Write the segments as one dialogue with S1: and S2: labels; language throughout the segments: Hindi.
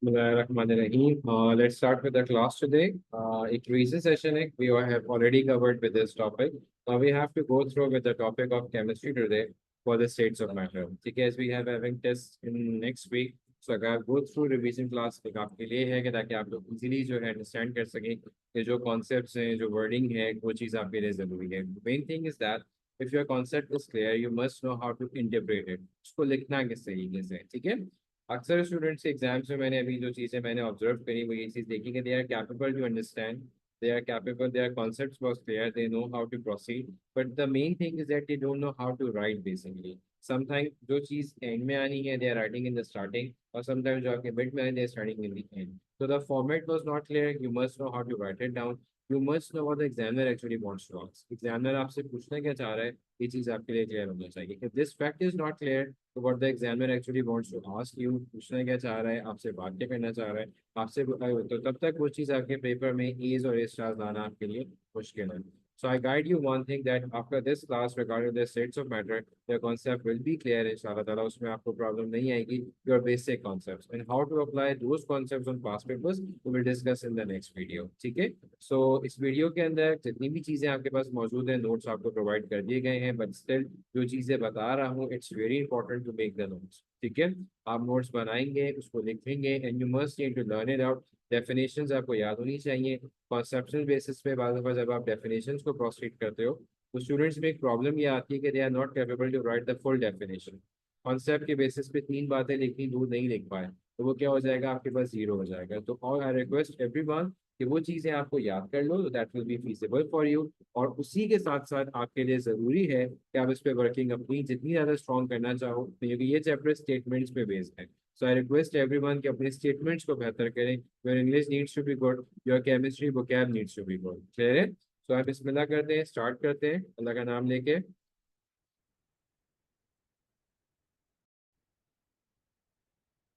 S1: Bismillahirrahmanirrahim. Let's start with the class today. A quiz session we have already covered with this topic. Now we have to go through with the topic of chemistry today for the states of matter. Because we have having tests in next week. So अगर आप go through revision class एक आपके लिए है कि ताकि आप लोग easily जो है understand कर सकें कि जो concepts हैं जो wording है वो चीज़ आपके लिए ज़रूरी है. The main thing is that if your concept is clear, you must know how to interpret it. उसको लिखना किस तरीके से, ठीक है? अक्सर स्टूडेंट्स के एग्जाम्स में मैंने अभी जो चीज़ें मैंने ऑब्जर्व करी वो ये चीज़ देखी कि they are capable to understand, they are capable, their concepts was clear, they know how to proceed, but the main thing is that they don't know how to write basically. Sometime जो चीज़ एंड में आनी है they are writing in the starting, और समटाइम जो आपके मिड में आनी है they are starting in the end. So the format was not clear. You must know how to write it down. You must know what the examiner actually wants to ask. Examiner आपसे पूछना क्या चाह रहा है ये चीज़ आपके लिए क्लियर होना चाहिए. If this fact is not clear, तो what the examiner actually wants to ask you, पूछना क्या चाह रहा है, आपसे बात क्या करना चाह रहा है, आपसे तो तब तक वो चीज़ आपके पेपर में A's और A stars लाना आपके लिए मुश्किल है. So I guide you one thing that after this class regarding the states of matter, the concept will be clear inshallah ताला. उसमें आपको problem नहीं आएगी. Your basic concepts and how to apply those concepts on past papers we will discuss in the next video. ठीक है? So इस वीडियो के अंदर जितनी भी चीजें आपके पास मौजूद हैं नोट्स आपको प्रोवाइड कर दिए गए हैं, बट स्टिल जो चीजें बता रहा हूँ it's very important to make the notes. ठीक है? आप नोट्स बनाएंगे, उसको लिखेंगे and you must need to learn it out. Definitions आपको याद होनी चाहिए. कॉन्सेप्शनल बेसिस पे बाद दफा जब आप डेफिनेशंस को प्रोसीड करते हो तो स्टूडेंट्स में एक प्रॉब्लम ये आती है कि they are not capable to write the full definition. Concept के बेसिस पे तीन बातें लिखनी, दो नहीं लिख पाए तो वो क्या हो जाएगा, आपके पास जीरो हो जाएगा. तो और आई रिक्वेस्ट एवरीवन कि वो चीज़ें आपको याद कर लो, that will be feasible for you. और उसी के साथ साथ आपके लिए ज़रूरी है कि आप इस पे वर्किंग अपनी जितनी ज़्यादा स्ट्रॉन्ग करना चाहो, क्योंकि ये चैप्टर स्टेटमेंट्स पे बेस्ड है. सो आई रिक्वेस्ट एवरीवन कि अपने स्टेटमेंट्स को बेहतर करें. Your English needs to be good, your chemistry vocab needs to be good. Clear है? सो आप बिस्मिल्लाह करते हैं, स्टार्ट करते हैं अल्लाह का नाम लेके.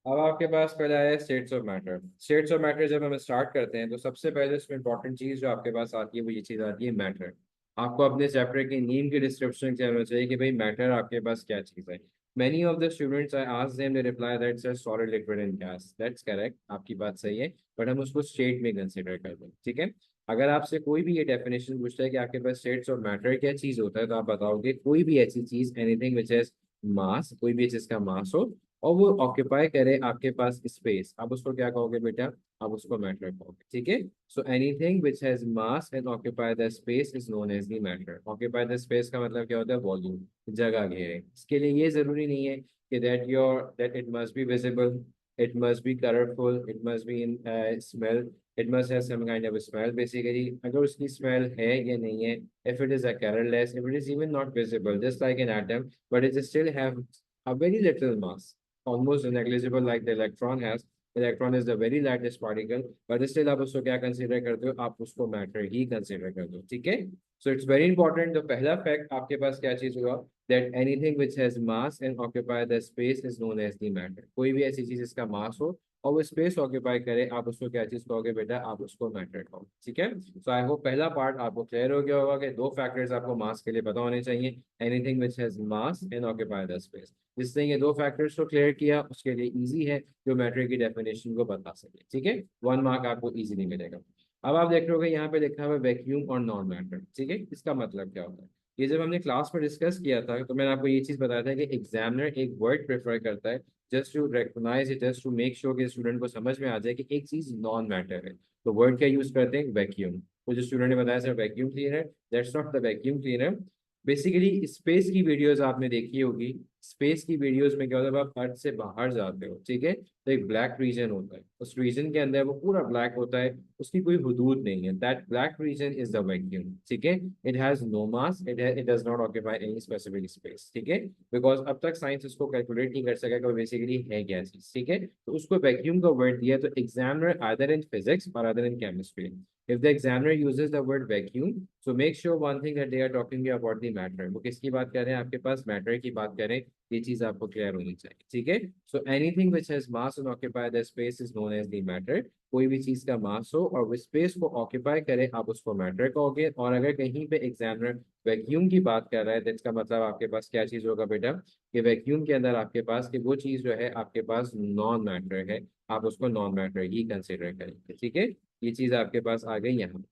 S1: अब आपके पास पहले आया states of matter. States of matter जब हम स्टार्ट करते हैं तो सबसे पहले उसमें इंपॉर्टेंट चीज़ जो आपके पास आती है वो ये चीज़ आती है मैटर. आपको अपने चैप्टर की नीम की डिस्क्रिप्शन क्या होना चाहिए कि भाई मैटर आपके पास क्या चीज़ है. Many of the students I ask them they reply that it's solid liquid and gas. That's correct, आपकी बात सही है, बट हम उसको स्टेट में कंसिडर करते हैं. ठीक है? अगर आपसे कोई भी ये डेफिनेशन पूछता है कि आपके पास स्टेट्स ऑफ मैटर क्या चीज़ होता है तो आप बताओगे कोई भी ऐसी चीज़, एनीथिंग विच हैज मास, कोई भी चीज़ का मास हो और वो ऑक्यूपाई करे आपके पास स्पेस, आप उसको क्या कहोगे बेटा, आप उसको मैटर कहोगे. ठीक है? So anything which has mass and occupy the space is known as the matter. Occupy the space का मतलब क्या होता है, वॉल्यूम, जगह घेरे. इसके लिए ये जरूरी नहीं है कि that it must be visible, it must be colourful, it must be in smell, it must have some kind of a smell. Basically अगर उसकी smell है या नहीं है, if it is a colorless, if it is even not visible just like an atom, but it still have a very little mass, almost negligible like the electron has. Electron is the very lightest particle, but still आप उसको क्या कंसीडर करते हो, आप उसको मैटर ही कंसीडर करते हो. ठीक है? So it's very important. तो पहला फैक्ट आपके पास क्या चीज हुआ, that anything which has mass and occupy the space is known as the matter. कोई भी ऐसी चीज इसका मास हो और वो स्पेस ऑक्यूपाई करे, आप उसको क्या चीज कहोगे बेटा, आप उसको मैटर कहो. ठीक है? सो आई होप पहला पार्ट आपको क्लियर हो गया होगा कि दो फैक्टर्स आपको मास के लिए पता होने चाहिए, anything which has mass and occupy the space. जिसने ये दो फैक्टर्स को क्लियर किया उसके लिए इजी है जो मैटर की डेफिनेशन को बता सके. ठीक है? 1 मार्क आपको इजीली मिलेगा. अब आप देख रहे हो यहाँ पे लिखा हुआ है वैक्यूम और नॉन मैटर. ठीक है? इसका मतलब क्या होता है, ये जब हमने क्लास में डिस्कस किया था तो मैंने आपको ये चीज बताया था कि एग्जामिनर एक वर्ड प्रेफर करता है just to recognise it, just to make sure कि स्टूडेंट को समझ में आ जाए कि एक चीज नॉन मैटर है. तो वर्ड क्या यूज करते हैं, वैक्यूम. तो जो स्टूडेंट ने बताया sir vacuum cleaner, that's not the vacuum cleaner. Basically space की वीडियोस आपने देखी होगी. स्पेस की वीडियोस में क्या होता है, जब आप अर्थ से बाहर जाते हो, ठीक है, तो एक ब्लैक रीजन होता है, उस रीजन के अंदर वो पूरा ब्लैक होता है, उसकी कोई हदूद नहीं है. That black region is the vacuum. ठीक है? It has no mass, it does not occupy any specific space. ठीक है? बिकॉज अब तक साइंस उसको कैलकुलेट नहीं कर सका कि बेसिकली है क्या चीज. ठीक है? तो उसको वैक्यूम का वर्ड दिया तो एग्जामिनर आइदर इन फिजिक्स और either in chemistry, If the examiner uses the word vacuum, so make sure one thing that they are talking about the matter. वो किसकी बात कर रहे हैं? आपके पास matter की बात कर रहे हैं, ये चीज आपको क्लियर होनी चाहिए, ठीक है? So anything which has mass and occupy the space is known as the matter. कोई भी चीज का मास हो और वो स्पेस को ऑक्यूपाई करे, आप उसको मैटर कहोगे। और अगर कहीं पे एग्जामिनर वैक्यूम की बात कर रहा है तो इसका मतलब आपके पास क्या चीज होगा बेटा, कि वैक्यूम के अंदर आपके पास कि वो चीज जो है आपके पास नॉन मैटर है, आप उसको नॉन मैटर ही कंसिडर करेंगे, ठीक है? ये चीज आपके पास आ गई यहाँ।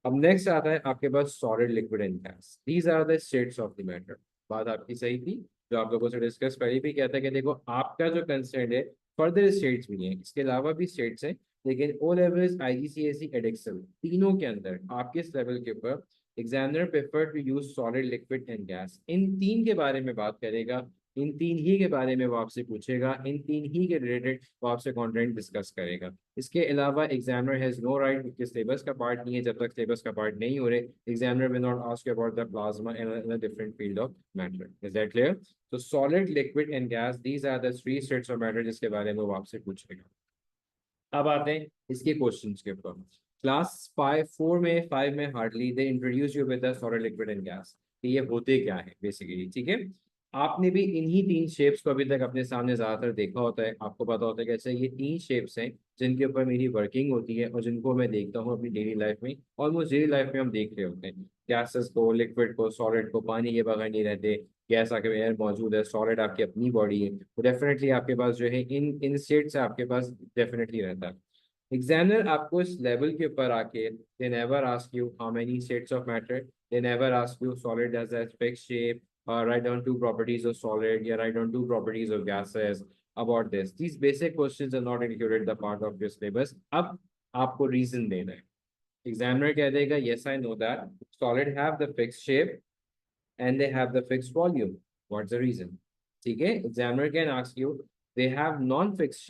S1: अब नेक्स्ट आता है आपके पास solid, liquid and gas. These are the states of the matter. बात आपकी सही थी, जो आप लोगों से डिस्कस पहले भी किया था कि देखो आपका जो कंसर्न है फर्दर स्टेट्स भी हैं, इसके अलावा भी स्टेट्स हैं, लेकिन ओ लेवल्स, आईजीसीएसई, एडेक्सल, तीनों के अंदर आपके इस लेवल के ऊपर examiner prefer to use solid, liquid and gas. इन तीन के बारे में बात करेगा, इन तीन ही के बारे में वो आपसे पूछेगा, इन तीन ही के रिलेटेड वो आपसे कंटेंट डिस्कस करेगा। इसके अलावा एग्जामिनर हैज नो राइट, क्योंकि सिलेबस का पार्ट नहीं है, जब तक सिलेबस का पार्ट नहीं हो रहे examiner will not ask about the plasma in a different field of matter. Is that clear? तो solid, liquid and gas, these are the three states of matter जिसके बारे में वो आपसे पूछेगा। अब आते हैं इसके क्वेश्चंस के ऊपर। क्लास 5 में hardly they introduce you with the solid, liquid and gas, कि ये होते क्या है बेसिकली, ठीक है? आपने भी इन्हीं तीन शेप्स को अभी तक अपने सामने ज्यादातर देखा होता है, आपको पता होता है कि अच्छा ये तीन शेप्स हैं जिनके ऊपर मेरी वर्किंग होती है और जिनको मैं देखता हूँ अपनी डेली लाइफ में, ऑलमोस्ट डेली लाइफ में हम देख रहे होते हैं गैसेस को, लिक्विड को, सॉलिड को। पानी के बगैर नहीं रहते, गैस आपके एयर मौजूद है, सॉलिड आपकी अपनी बॉडी है, तो डेफिनेटली आपके पास जो है इन स्टेट से आपके पास डेफिनेटली रहता है। एग्जामिनर आपको इस लेवल के ऊपर आके they never ask you how many states of matter, they never ask you solid has that fixed shape, write down two properties of solid, yeah, write down two properties of gases, about this. These basic questions are not included the part of your syllabus. अब आपको रीजन देना है। एग्जामिनर कह देगा yes I know that solid have the fixed shape and they have the fixed volume. What's the reason? ठीक है? Examiner can ask you they have non-fixed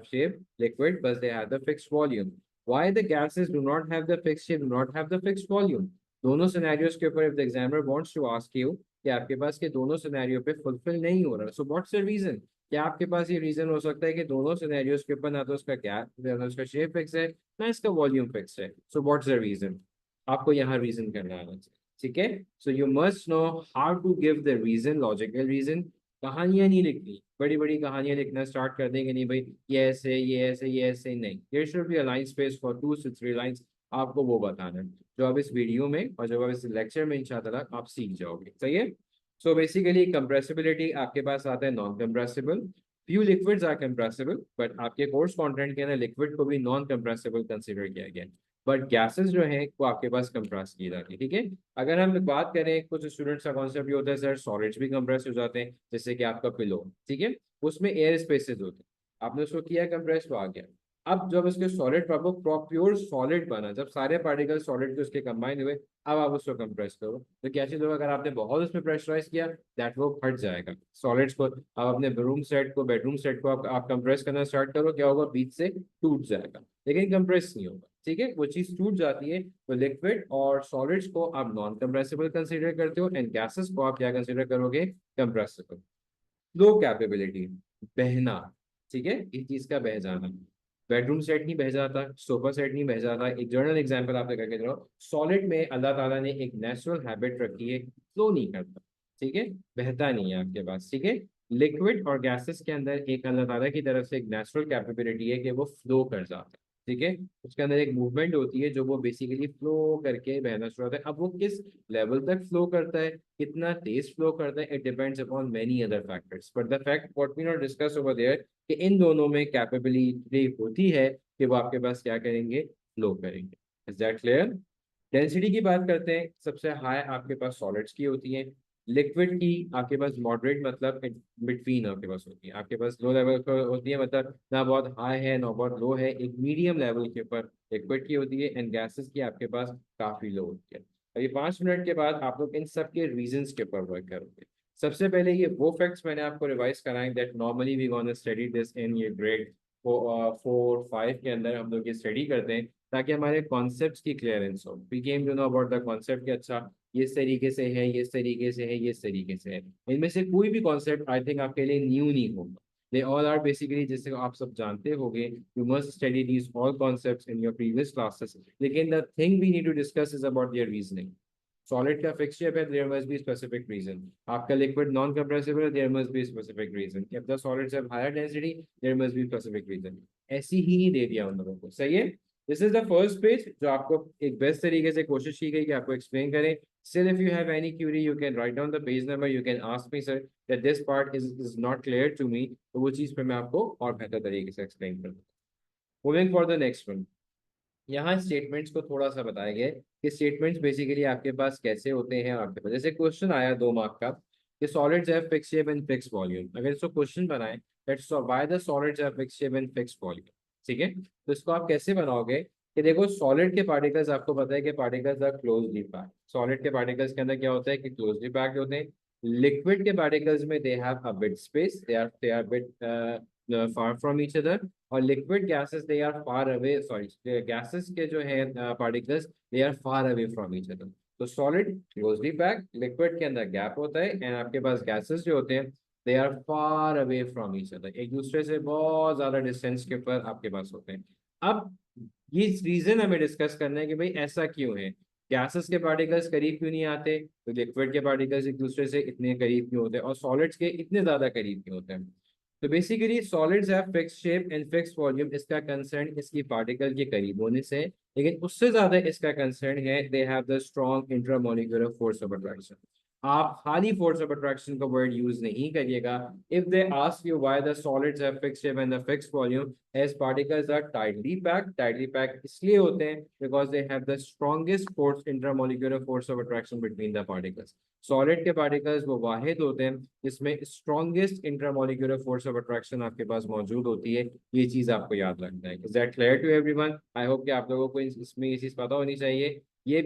S1: shape liquid but they have the fixed volume. Why the gases do not have the fixed shape, do not have the fixed volume? दोनों सिनेरियोज के ऊपर if the examiner wants to ask you कि आपके पास के दोनों सिनेरियो पे फुलफिल नहीं हो रहा, सो व्हाट्स द रीजन? क्या आपके पास ये रीजन हो सकता है कि दोनों सिनेरियोज के ऊपर ना तो उसका गैप, ना उसका शेप फिक्स है, ना इसका वॉल्यूम फिक्स है, सो व्हाट्स द रीजन? आपको यहाँ रीजन करना आना चाहिए, ठीक है? So you must know how to give the reason, logical reason. कहानियां नहीं लिखनी, बड़ी बड़ी कहानियां लिखना स्टार्ट कर देंगे नहीं भाई, ये ऐसे, ये ऐसे, ये ऐसे, नहीं। There should be a line space for 2 to 3 lines, आपको वो बताना है जो आप इस वीडियो में और जो आप इस लेक्चर में इंशाल्लाह आप सीख जाओगे, सही है? सो बेसिकली कंप्रेसिबिलिटी आपके पास आता है non compressible, few liquids are compressible, but आपके कोर्स कंटेंट के अंदर लिक्विड को भी नॉन कंप्रेसिबल कंसीडर किया गया, बट गैसेस जो है वो आपके पास कंप्रेस की जाती है, ठीक है? अगर हम बात करें, कुछ स्टूडेंट्स का कॉन्सेप्ट ये होता है सर सॉलिड्स भी कंप्रेस हो जाते हैं, जैसे कि आपका पिलो, ठीक है? उसमें एयर स्पेसेस होते हैं, आपने उसको किया कंप्रेस तो आ गया। अब जब उसके सॉलिड प्योर सॉलिड बना, जब सारे पार्टिकल सॉलिड के उसके कंबाइन हुए, अब आप उसको कंप्रेस करो तो क्या चीज होगा? अगर आपने बहुत उसमें प्रेशराइज किया दैट वो फट जाएगा सॉलिड्स को। आप अपने बेडरूम सेट को आप कंप्रेस करना स्टार्ट करो, क्या होगा? बीच से टूट जाएगा, लेकिन कंप्रेस नहीं होगा, ठीक है? वो चीज टूट जाती है। तो लिक्विड और सॉलिड्स को आप नॉन कंप्रेसिबल कंसीडर करते हो एंड गैसेस को आप क्या कंसीडर करोगे? कंप्रेसिबल। लो कैपेबिलिटी, बहना, ठीक है? इस चीज का बह जाना, बेडरूम सेट नहीं बह जाता, सोफा सेट नहीं बह जाता। एक जर्नल एग्जांपल आपने करके दो, सॉलिड में अल्लाह ताला ने एक नेचुरल हैबिट रखी है, फ्लो नहीं करता, ठीक है? बहता नहीं है आपके पास, ठीक है? लिक्विड और गैसेस के अंदर एक अल्लाह ताला की तरफ से एक नेचुरल कैपेबिलिटी है कि वो फ्लो कर जाता है, ठीक है? उसके अंदर एक मूवमेंट होती है जो वो बेसिकली फ्लो करके बहना शुरू होता है। अब वो किस लेवल तक फ्लो करता है, कितना तेज फ्लो करता है, it depends upon many other factors, but the fact what we not discuss over there कि इन दोनों में कैपेबिलिटी होती है कि वो आपके पास क्या करेंगे? फ्लो करेंगे। Is that clear? डेंसिटी की बात करते हैं, सबसे हाई आपके पास सॉलिड्स की होती है, लिक्विड की आपके पास मॉडरेट मतलब बिटवीन आपके पास होती है, आपके पास लो लेवल पर होती है, मतलब ना बहुत हाई है ना बहुत लो है, एक मीडियम लेवल के ऊपर लिक्विड की होती है, एंड गैसेस की आपके पास काफी लो होती है। अभी 5 मिनट के बाद आप लोग इन सब के रीजंस के ऊपर वर्क करोगे। सबसे पहले ये वो फैक्ट्स मैंने आपको रिवाइज कराएं that normally we gonna study this in ये ग्रेड 4 5 के अंदर हम लोग ये स्टडी करते हैं ताकि हमारे कॉन्सेप्ट्स की क्लियरेंस हो। We came to know about the concept कि अच्छा ये इस तरीके से है, ये इस तरीके से है, ये इस तरीके से है। इनमें से कोई भी कॉन्सेप्ट आई थिंक आपके लिए न्यू नहीं होगा, दे ऑल आर बेसिकली, जैसे आप सब जानते होंगे, you must study these all concepts in your previous classes, लेकिन the thing we need to discuss is about their reasoning. Solid का फिक्स शेप है, there must be specific reason. आपका लिक्विड नॉन कंप्रेसिबल है, there must be specific reason. If the solids have higher density, there must be specific reason. ऐसी ही दे दिया उन लोगों को, सही है। This is the first page जो आपको एक बेस्ट तरीके से कोशिश की गई कि आपको एक्सप्लेन करें। Still, if you have any query, you can write down the page number. You can ask me, sir, that this part is not clear to me. तो वो चीज़ पे मैं आपको और बेहतर तरीके से एक्सप्लेन कर दूँ। Moving for the next one. यहाँ स्टेटमेंट्स को थोड़ा सा बताया गया है कि स्टेटमेंट्स बेसिकली आपके पास कैसे होते हैं। आपके पास जैसे क्वेश्चन आया 2 मार्क का कि solids have fix shape and fix volume, अगर इसको क्वेश्चन बनाए that's why the solids have fix shape and fix volume, ठीक है। तो इसको आप कैसे बनाओगे कि देखो सॉलिड के पार्टिकल्स, आपको पता है कि particles are closely packed. Solid के पार्टिकल्स के अंदर क्या होता है कि क्लोजली पैक्ड होते हैं। लिक्विड के पार्टिकल्स में they have a bit space, they are bit far from each other. और liquid gases they are far away, sorry gases के जो है particles they are far away from each other. तो सॉलिड क्लोजली पैक्ड, लिक्विड के अंदर गैप होता है, एंड आपके पास गैसेस जो होते हैं they are far away from each other, एक दूसरे से बहुत ज्यादा डिस्टेंस के ऊपर आपके पास होते हैं। अब ये रीजन हमें डिस्कस करना है कि भाई ऐसा क्यों है, गैसेस के पार्टिकल्स करीब क्यों नहीं आते, तो लिक्विड के पार्टिकल्स एक दूसरे से इतने करीब क्यों होते हैं, और सॉलिड्स के इतने ज्यादा करीब क्यों होते हैं। तो basically solids have fix shape and fix volume, इसका कंसर्न इसकी पार्टिकल के करीब होने से, लेकिन उससे ज्यादा इसका कंसर्न है they have the strong intramolecular force of attraction. आप खाली फोर्स ऑफ अट्रैक्शन का वर्ड यूज नहीं करिएगा। If they ask you why the solids have fix shape and the fix volume, as particles are tightly packed इसलिए होते हैं because they have the strongest force intramolecular force of attraction between the particles. Solid के पार्टिकल्स वो वाहिद होते हैं जिसमें strongest intramolecular force of attraction आपके पास मौजूद होती है। ये चीज आपको याद रखना है। Is that clear to everyone? I hope कि आप लोगों को इसमें ये चीज पता होनी चाहिए। ये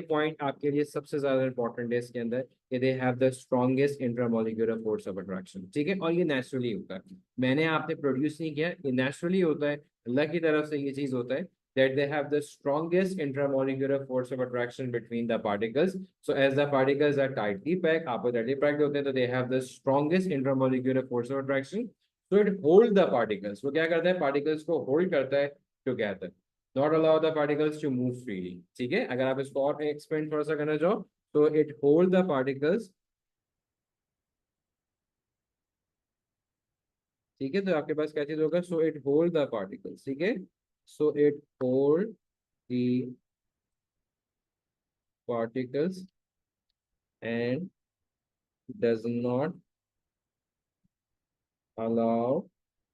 S1: पॉइंट आपके लिए सबसे ज्यादा इंपॉर्टेंट है इसके अंदर कि they have the strongest intramolecular force of attraction, ठीक है। और ये नेचुरली होता है, मैंने आपने प्रोड्यूस नहीं किया, ये नेचुरली होता है, अल्लाह की तरफ से ये चीज होता है that they have the strongest intramolecular force of attraction between the particles. So as the particles are tightly packed, आप tightly packed होते हैं तो they have the strongest intramolecular force of attraction. So it hold the particles. वो क्या करता है, particles को hold करता है together, not allow the particles to move freely, ठीक है। अगर आप इसको और एक्सपेंड थोड़ा सा करना चाहो तो it hold the particles, ठीक है। तो आपके पास क्या चीज होगा, so it hold the particles, ठीक है। So it hold the particles and does not allow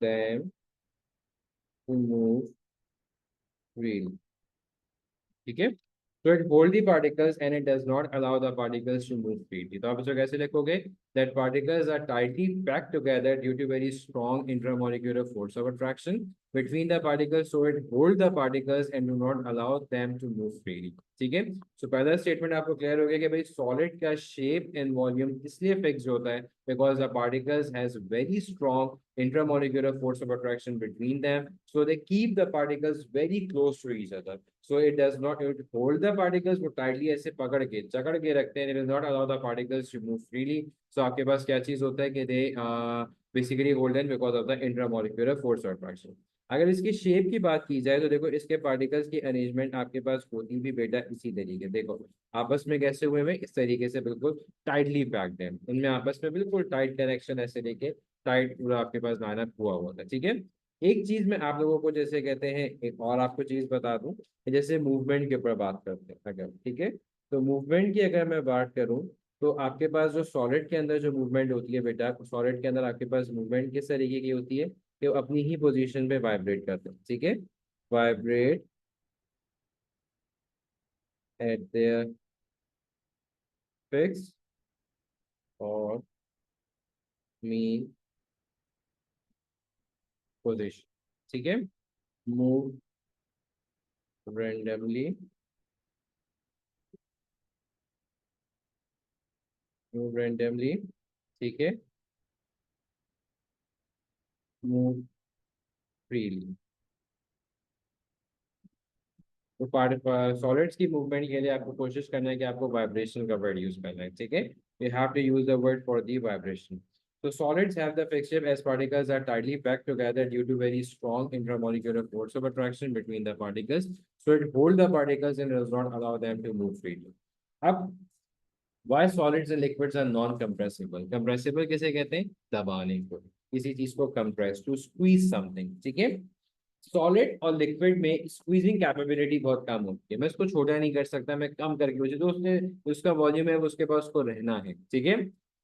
S1: them to move freely, ठीक है। तो it hold the particles and it does not allow the particles to move freely. तो आप इसको कैसे लिखोगे, that particles are tightly packed together due to very strong intramolecular force of attraction between the particles, so it hold the particles and do not allow them to move freely, ठीक है। सो पहला स्टेटमेंट आपको क्लियर हो गया कि भाई सॉलिड का शेप एंड वॉल्यूम इसलिए फिक्स होता है because the particles has very strong intramolecular force of attraction between them, so they keep the particles very close to each other. So it does not, it hold the particles, वो tightly ऐसे पकड़ के जकड़ के रखते हैं, it does not allow the particles to move freely. So आपके पास क्या चीज होता है कि they basically hold them because of the intramolecular force of attraction. अगर इसकी शेप की बात की जाए तो देखो इसके पार्टिकल्स की अरेंजमेंट आपके पास होती भी बेटा इसी तरीके, देखो आपस में कैसे हुए हुए इस तरीके से बिल्कुल टाइटली पैक्ड है, इनमें आपस में बिल्कुल टाइट कनेक्शन ऐसे लेके टाइट पूरा आपके पास लाइनअप हुआ हुआ था, ठीक है। एक चीज मैं आप लोगों को जैसे कहते हैं, एक और आपको चीज बता दूं कि जैसे मूवमेंट के ऊपर बात करते हैं अगर, ठीक है। तो मूवमेंट की अगर मैं बात करूं तो आपके पास जो सॉलिड के अंदर जो मूवमेंट होती है बेटा, सॉलिड के अंदर आपके पास मूवमेंट किस तरीके की होती है कि वो अपनी ही पोजीशन पे वाइब्रेट करते हैं, ठीक है। वाइब्रेट एट देयर फिक्स और मीन पोजीशन, ठीक है। मूव randomly, मूव randomly, ठीक है। Move freely. तो पार्ट सॉलिड्स की मूवमेंट के लिए आपको कोशिश करना है कि आपको वाइब्रेशन का वर्ड यूज करना है, ठीक है। You have to use the word for the vibration. So solids have the fixed shape as particles are tightly packed together due to very strong intramolecular force of attraction between the particles. So it holds the particles and does not allow them to move freely. अब why solids and liquids are non-compressible? Compressible किसे कहते हैं? दबाने को, किसी चीज को compress, to squeeze something, ठीक है? सॉलिड और लिक्विड में स्क्वीजिंग कैपेबिलिटी बहुत कम होती है। मैं इसको छोटा नहीं कर सकता, मैं कम करके मुझे तो उसने उसका वॉल्यूम है उसके पास उसको रहना है, ठीक है।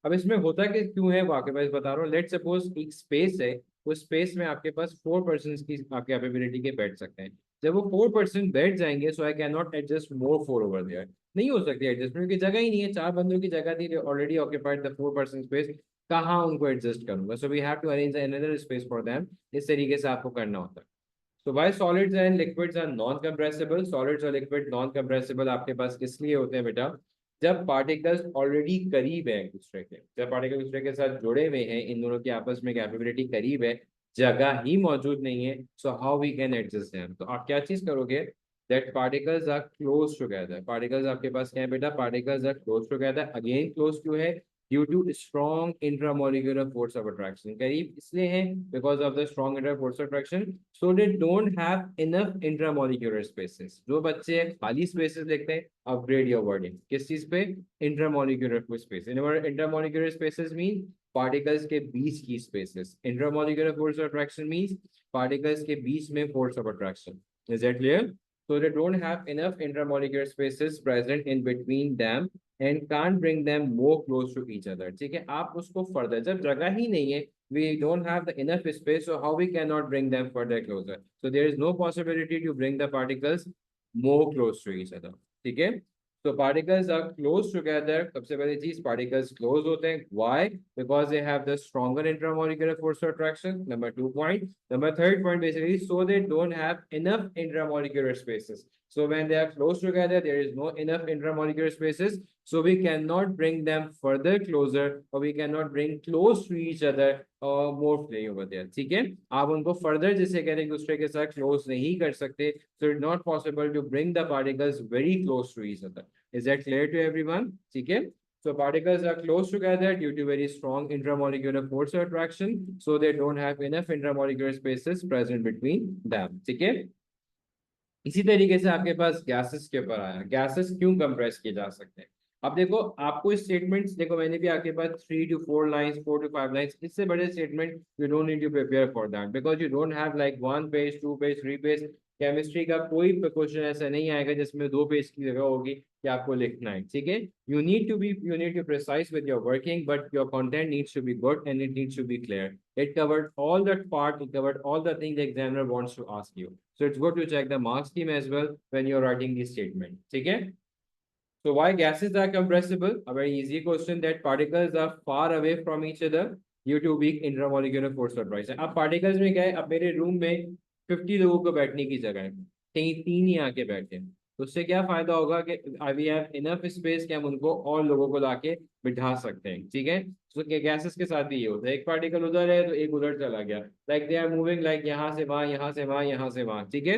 S1: अब इसमें होता कि क्यों है वो आपके पास बता रहा हूँ। लेट सपोज एक स्पेस है, उस स्पेस में आपके पास 4% की कैपेबिलिटी के बैठ सकते हैं। जब वो 4% बैठ जाएंगे, so I can not adjust more 4 over there, नहीं हो सकती एडजस्टमेंट की जगह ही नहीं है, 4 बंदों की जगह थी ऑलरेडी ऑक्यूपाइड द 4% स्पेस, कहाँ उनको एडजस्ट करूंगा। So we have to arrange another space for them, इस तरीके से आपको करना होता है। तो why solids and liquids are non compressible, solids और लिक्विड नॉन कंप्रेसिबल आपके पास इसलिए होते हैं बेटा, जब पार्टिकल्स ऑलरेडी करीब है एक दूसरे के, जब पार्टिकल दूसरे के साथ जुड़े हुए हैं, इन दोनों की आपस में कैपेबिलिटी करीब है, जगह ही मौजूद नहीं है, so how we can adjust them. तो आप क्या चीज करोगे, that particles are close together, particles आपके पास क्या है बेटा, particles are close together. Again close क्यों है, due to strong intramolecular force of attraction, करीब इसलिए है because of the strong inter force of attraction. So they don't have enough intramolecular spaces. जो बच्चे खाली स्पेसेस लिखते हैं, अपग्रेड योर वर्डिंग, किस चीज पे, intramolecular space. Intramolecular spaces mean particles के बीच की spaces, intramolecular force of attraction means particles के बीच में force of attraction. Is that clear? So they don't have enough intramolecular spaces present in between them and can't bring them more close to each other, ठीक है। आप उसको further, जब जगह ही नहीं है, we don't have the enough space, so how we cannot bring them further closer, so there is no possibility to bring the particles more close to each other, ठीक है। So particles are close together, सबसे पहली चीज particles close होते हैं, why? Because they have the stronger intramolecular force of attraction, number 2 point. Number 3rd point basically, so they don't have enough intramolecular spaces. So when they are close together, there is no enough intramolecular spaces, so we cannot bring them further closer, or we cannot bring close to each other more free over there, ठीक है। आप उनको further जिसे कहते हैं एक दूसरे के साथ close नहीं कर सकते, so it's not possible to bring the particles very close to each other. Is that clear to everyone? ठीक है। So particles are close together due to very strong intramolecular force of attraction, so they don't have enough intramolecular spaces present between them, ठीक है। इसी तरीके से आपके पास गैसेस के ऊपर आया, गैसेस क्यों कंप्रेस किए जा सकते हैं। अब देखो आपको स्टेटमेंट्स देखो, मैंने भी आपके पास 3 to 4 लाइंस, 4 to 5 लाइंस, इससे बड़े statement you don't need to prepare for that, because you don't have like 1 page 2 page 3 page. Chemistry का कोई क्वेश्चन ऐसा नहीं आएगा जिसमें 2 पेज की जगह होगी कि आपको लिखना है, ठीक है। You need to precise with your working, but your content needs to be good and it needs to be clear. It covered all that part, it covered all the things the examiner wants to ask you. So it's good to check the marks scheme as well when you're writing this statement. Okay? So why gases are compressible? A very easy question, that particles are far away from each other due to weak intramolecular force of attraction. अब particles में क्या है, अब मेरे रूम में 50 लोगों को बैठने की जगह है, तीन ही आके बैठे हैं, तो उससे क्या फायदा होगा कि वी हैव इनफ स्पेस कि हम उनको और लोगों को लाके बिठा सकते हैं, ठीक है। तो गैसेस के साथ भी ये होता है, एक पार्टिकल उधर है तो एक उधर चला गया, like they are moving like यहाँ से वहां, यहाँ से वहां, यहाँ से वहां, ठीक है।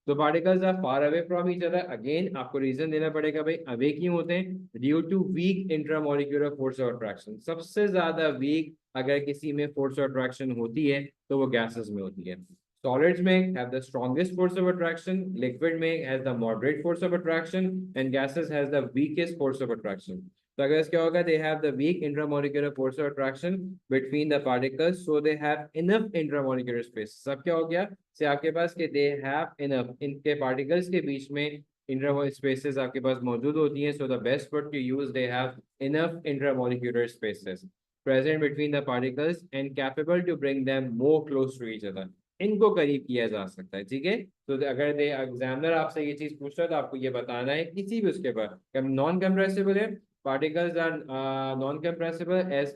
S1: तो particles are far away from each other, again आपको रीजन देना पड़ेगा भाई अवे क्यों होते हैं, due to weak intramolecular force of attraction. सबसे ज्यादा वीक अगर किसी में फोर्स ऑफ अट्रैक्शन होती है तो वो गैसेस में होती है। Solids may have the strongest force of attraction, liquid may has the moderate force of attraction, and gases has the weakest force of attraction. तो अगर क्या होगा, they have the weak intramolecular force of attraction between the particles, so they have enough intramolecular space. सब क्या हो गया, से आपके पास कि they have enough, इनके particles के बीच में intramolecular spaces आपके पास मौजूद होती हैं, so the best word to use, they have enough intramolecular spaces present between the particles and capable to bring them more close to each other. इनको करीब किया जा सकता है, ठीक है। तो अगर एग्जामिनर आपसे ये चीज पूछता है तो आपको ये बताना है किसी भी उसके पर, नॉन कंप्रेसिबल है, particles are non-compressible as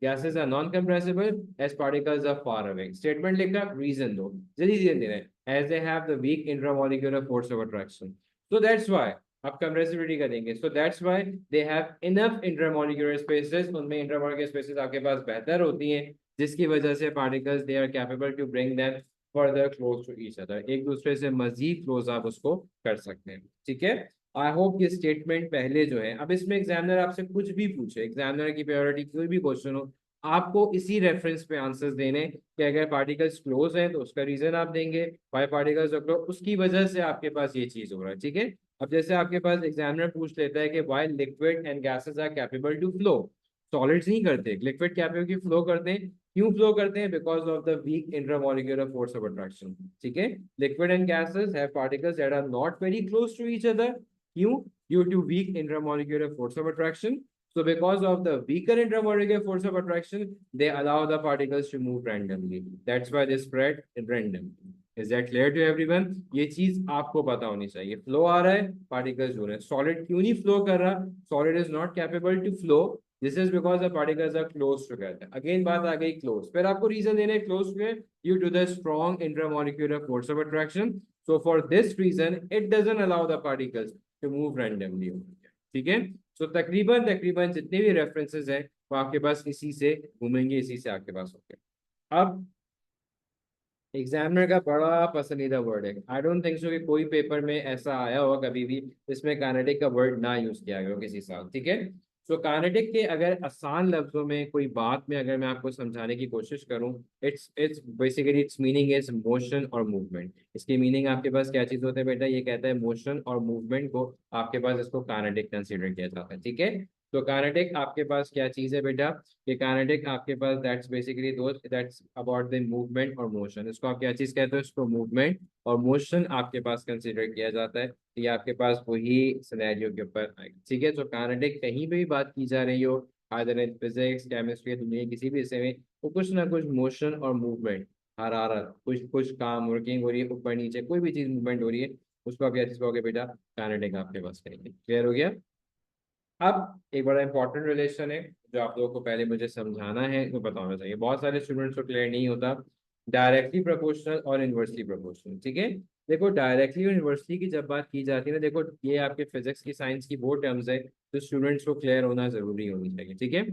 S1: gases are non-compressible as particles are far away. Statement लिखा, reason दो, जल्दी रीजन देना है, as they have the weak intramolecular force of attraction, so that's why आप compressibility का देंगे, so that's why they have enough intramolecular spaces, उनमें intramolecular spaces आपके पास बेहतर होती हैं, जिसकी वजह से particles they are capable to bring them further close to each other, एक दूसरे से मजीद क्लोज आप उसको कर सकते हैं, ठीक है। आई होप ये स्टेटमेंट पहले जो है, अब इसमें एग्जामिनर आपसे कुछ भी पूछे, एग्जामिनर की प्रायोरिटी कोई भी क्वेश्चन हो, आपको इसी रेफरेंस पे आंसर्स देने कि अगर पार्टिकल्स क्लोज हैं तो उसका रीजन आप देंगे, वाई पार्टिकल्स आर क्लोज उसकी वजह से आपके पास ये चीज हो रहा है, ठीक है। अब जैसे आपके पास एग्जामिनर पूछ लेता है कि why liquid and gases are capable to flow, solids नहीं करते, लिक्विड कैपेबल की फ्लो करते हैं, क्यों फ्लो करते हैं? Because of the weak intramolecular force of attraction, ठीक है। Liquid and gases have particles that are not very close to each other, क्यों? Due to weak intramolecular force of attraction. So because of the weaker intramolecular force of attraction, they allow the particles to move randomly. That's why they spread random. Is that clear to everyone? ये चीज आपको पता होनी चाहिए. फ्लो आ रहा है, पार्टिकल्स हो रहे हैं. सॉलिड क्यों नहीं फ्लो कर रहा? Solid is not capable to flow. This is because the particles are close together. Again बात आ गई क्लोज. फिर आपको रीजन देना है close to due to the strong intramolecular force of attraction. So for this reason, it doesn't allow the particles to move randomly. ठीक है. तो तकरीबन तकरीबन जितने भी रेफरेंसेस हैं वो आपके पास इसी से घूमेंगे, इसी से आपके पास होंगे. अब एग्जामिनर का बड़ा पसंदीदा वर्ड है. आई डोंट थिंक सो कि कोई पेपर में ऐसा आया होगा कभी भी जिसमें काइनेटिक का वर्ड ना यूज किया गया हो किसी साल, ठीक है. सो काइनेटिक के अगर आसान लफ्जों में कोई बात में अगर मैं आपको समझाने की कोशिश करूं, it's basically it's meaning is motion और मूवमेंट. इसकी मीनिंग आपके पास क्या चीज होता है बेटा? ये कहता है मोशन और मूवमेंट को आपके पास इसको काइनेटिक कंसीडर किया जाता है, ठीक है. तो काइनेटिक आपके पास क्या चीज है बेटा? कि काइनेटिक आपके पास दैट्स बेसिकली दो दैट्स अबाउट द मूवमेंट और मोशन. इसको आप क्या चीज कहते हो? इसको मूवमेंट और मोशन आपके पास कंसीडर किया जाता है. तो ये आपके पास वही सिनेरियो के ऊपर आएगा, ठीक है. तो काइनेटिक कहीं पे भी बात की जा रही हो, आइदर इन फिजिक्स, केमिस्ट्री, दुनिया के किसी भी हिस्से में, वो कुछ ना कुछ मोशन और मूवमेंट, हरारत, कुछ कुछ काम वर्किंग हो रही है, ऊपर नीचे कोई भी चीज मूवमेंट हो रही है, उसको आप क्या चीज कहोगे बेटा? काइनेटिक आपके पास करेंगे. क्लियर हो गया? अब एक बड़ा इंपॉर्टेंट रिलेशन है जो आप लोगों को पहले मुझे समझाना है, वो बताना चाहिए. बहुत सारे स्टूडेंट्स को क्लियर नहीं होता. डायरेक्टली प्रोपोर्शनल और इनवर्सली प्रोपोर्शनल, ठीक है. देखो डायरेक्टली और इनवर्सली की जब बात की जाती है ना, देखो ये आपके फिजिक्स की साइंस की वो टर्म्स है तो स्टूडेंट्स को क्लियर होना जरूरी होनी चाहिए, ठीक है.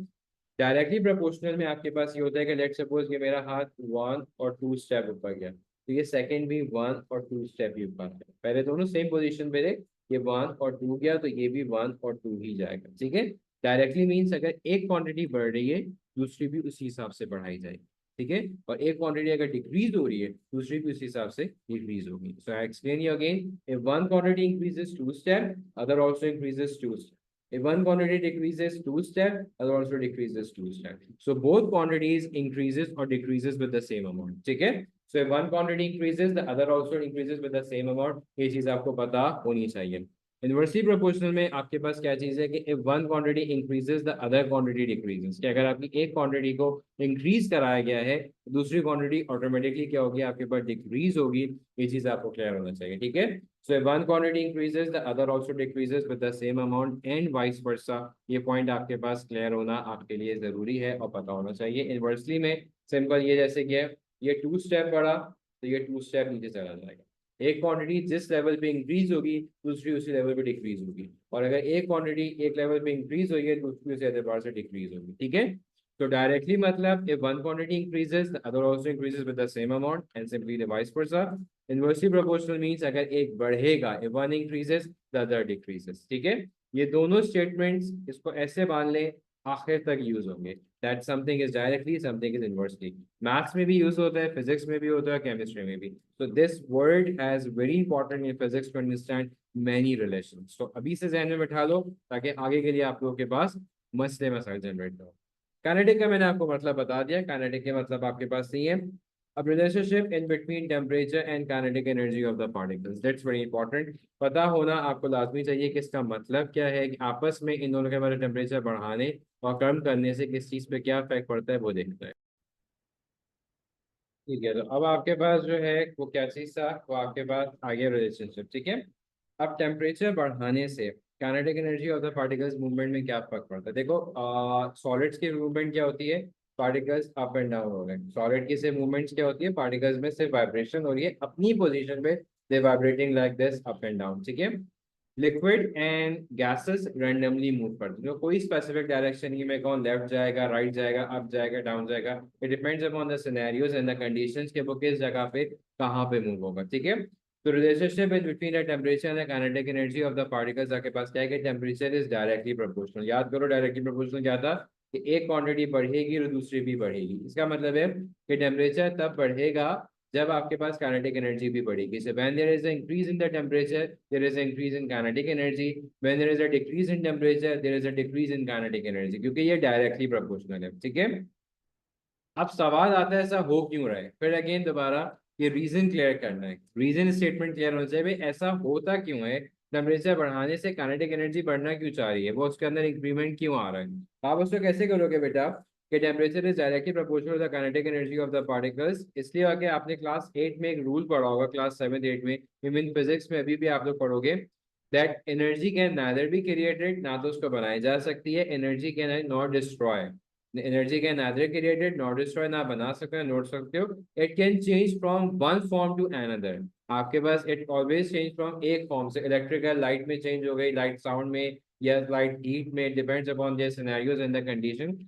S1: डायरेक्टली प्रोपोर्शनल में आपके पास ये होता है कि लेट सपोज ये मेरा हाथ 1 और 2 स्टेप ऊपर गया, तो ये सेकंड भी 1 और 2 स्टेप ही ऊपर गया. पहले दोनों सेम पोजीशन पे थे, ये 1 और 2 गया तो ये भी 1 और 2 ही जाएगा, ठीक है. डायरेक्टली मीन्स अगर एक क्वांटिटी बढ़ रही है दूसरी भी उसी हिसाब से बढ़ाई जाएगी, ठीक है. और एक क्वांटिटी अगर डिक्रीज हो रही है दूसरी भी उसी हिसाब से डिक्रीज होगी. So I explain you again. If one quantity increases 2 step, other also increases 2 step. If one quantity decreases 2 step, other also decreases 2 step. So both quantities increases or decreases with the same amount. ठीक है. So if one quantity increases, the other also increases with the same amount. ये चीज आपको पता होनी चाहिए. इनवर्सली प्रोपोर्शनल में आपके पास क्या चीज है कि if one quantity increases, the other quantity decreases. कि अगर आपकी एक क्वांटिटी को इंक्रीज कराया गया है दूसरी क्वांटिटी ऑटोमेटिकली क्या होगी? आपके पास डिक्रीज होगी. ये चीज आपको क्लियर होना चाहिए, ठीक है. So if one quantity increases, the other also decreases with the same amount and vice versa. ये पॉइंट आपके पास क्लियर होना आपके लिए जरूरी है और पता होना चाहिए. इनवर्सली में सिंपल ये जैसे कि ये 2 स्टेप बढ़ा तो ये 2 स्टेप नीचे चला जाएगा. एक क्वांटिटी जिस लेवल पे इंक्रीज होगी दूसरी उसी लेवल पे डिक्रीज होगी, और अगर एक क्वांटिटी एक लेवल पे इंक्रीज हुई है दूसरी उसी एतबार से डिक्रीज होगी, ठीक है. तो डायरेक्टली मतलब if one quantity increases, the other also increases with the same amount and simply the vice versa. Inversely proportional means अगर एक बढ़ेगा, if one increases, the other decreases. ठीक है. ये दोनों स्टेटमेंट्स इसको ऐसे मान लें आखिर तक यूज होंगे. That something is directly, something is inversely. Maths में भी यूज होता है, फिजिक्स में भी होता है, केमिस्ट्री में भी. So this word has very important in physics to understand many relations. तो अभी से ज़हन में बैठा लो ताकि आगे के लिए आप लोगों के पास मसले मसाइल जनरेट हो. काइनेटिक का मैंने आपको मतलब बता दिया. काइनेटिक के मतलब आपके पास नहीं है. अब relationship in between temperature and kinetic energy of the particles, that's very important. पता होना आपको लाजमी चाहिए कि इसका मतलब क्या है, कि आपस में इन दोनों के हमारे टेम्परेचर बढ़ाने और कम करने से किस चीज़ पे क्या इफेक्ट पड़ता है वो देखता है. ठीक है. तो अब आपके पास जो है वो क्या चीज़ था, वो आपके पास आ गया रिलेशनशिप, ठीक है. अब टेम्परेचर बढ़ाने से kinetic energy of the particles movement में क्या फर्क पड़ता है? देखो सॉलिड्स की मूवमेंट क्या होती है? पार्टिकल्स अप एंड डाउन हो रहे हैं. सॉलिड की से मूवमेंट्स क्या होती है? पार्टिकल्स में सिर्फ वाइब्रेशन हो रही है अपनी पोजीशन पे, they vibrating like this up and down, ठीक है. Liquid and gases randomly move करते हैं, तो कोई स्पेसिफिक डायरेक्शन नहीं मैं कहूँ लेफ्ट जाएगा, राइट जाएगा, अप जाएगा, डाउन जाएगा. It depends upon the scenarios and the conditions के वो किस जगह पे कहाँ पे मूव होगा, ठीक है. तो relationship is between the temperature and kinetic energy of the particles आपके पास क्या है कि टेम्परेचर इज डायरेक्टली प्रोपोर्शनल. याद करो डायरेक्टली प्रोपोर्शनल क्या था? कि एक क्वांटिटी बढ़ेगी और दूसरी भी बढ़ेगी। इसका मतलब है कि टेम्परेचर तब बढ़ेगा जब आपके पास काइनेटिक एनर्जी भी बढ़ेगी। So when there is an increase in the temperature, there is an increase in kinetic energy. When there is a decrease in temperature, there is a decrease in kinetic energy, क्योंकि ये डायरेक्टली प्रोपोर्शनल है। ठीक है, अब सवाल आता है ऐसा हो क्यों रहा है। फिर अगेन दोबारा ये रीजन क्लियर करना है, रीजन स्टेटमेंट क्लियर होना चाहिए, भाई ऐसा होता क्यों है, टेम्परेचर बढ़ाने से काइनेटिक एनर्जी बढ़ना क्यों चाह रही है, वो उसके अंदर इंक्रीमेंट क्यों आ रहा है। आप उसको कैसे करोगे बेटा कि temperature is directly proportional to the kinetic energy of the particles. इसलिए आगे आपने क्लास 8 में एक रूल पढ़ा होगा, क्लास 7 8 में, इवन फिजिक्स में अभी भी आप लोग पढ़ोगे, that energy can neither be created, ना तो उसको बनाई जा सकती है, energy can not destroy, energy can neither created not destroy, ना बना सकते हो नोट सकते हो, it can change from one form to another. आपके पास इट ऑलवेज चेंज फ्रॉम एक फॉर्म से, इलेक्ट्रिकल लाइट में चेंज हो गई, लाइट साउंड में या लाइट हीट में, depends upon their scenarios and the condition,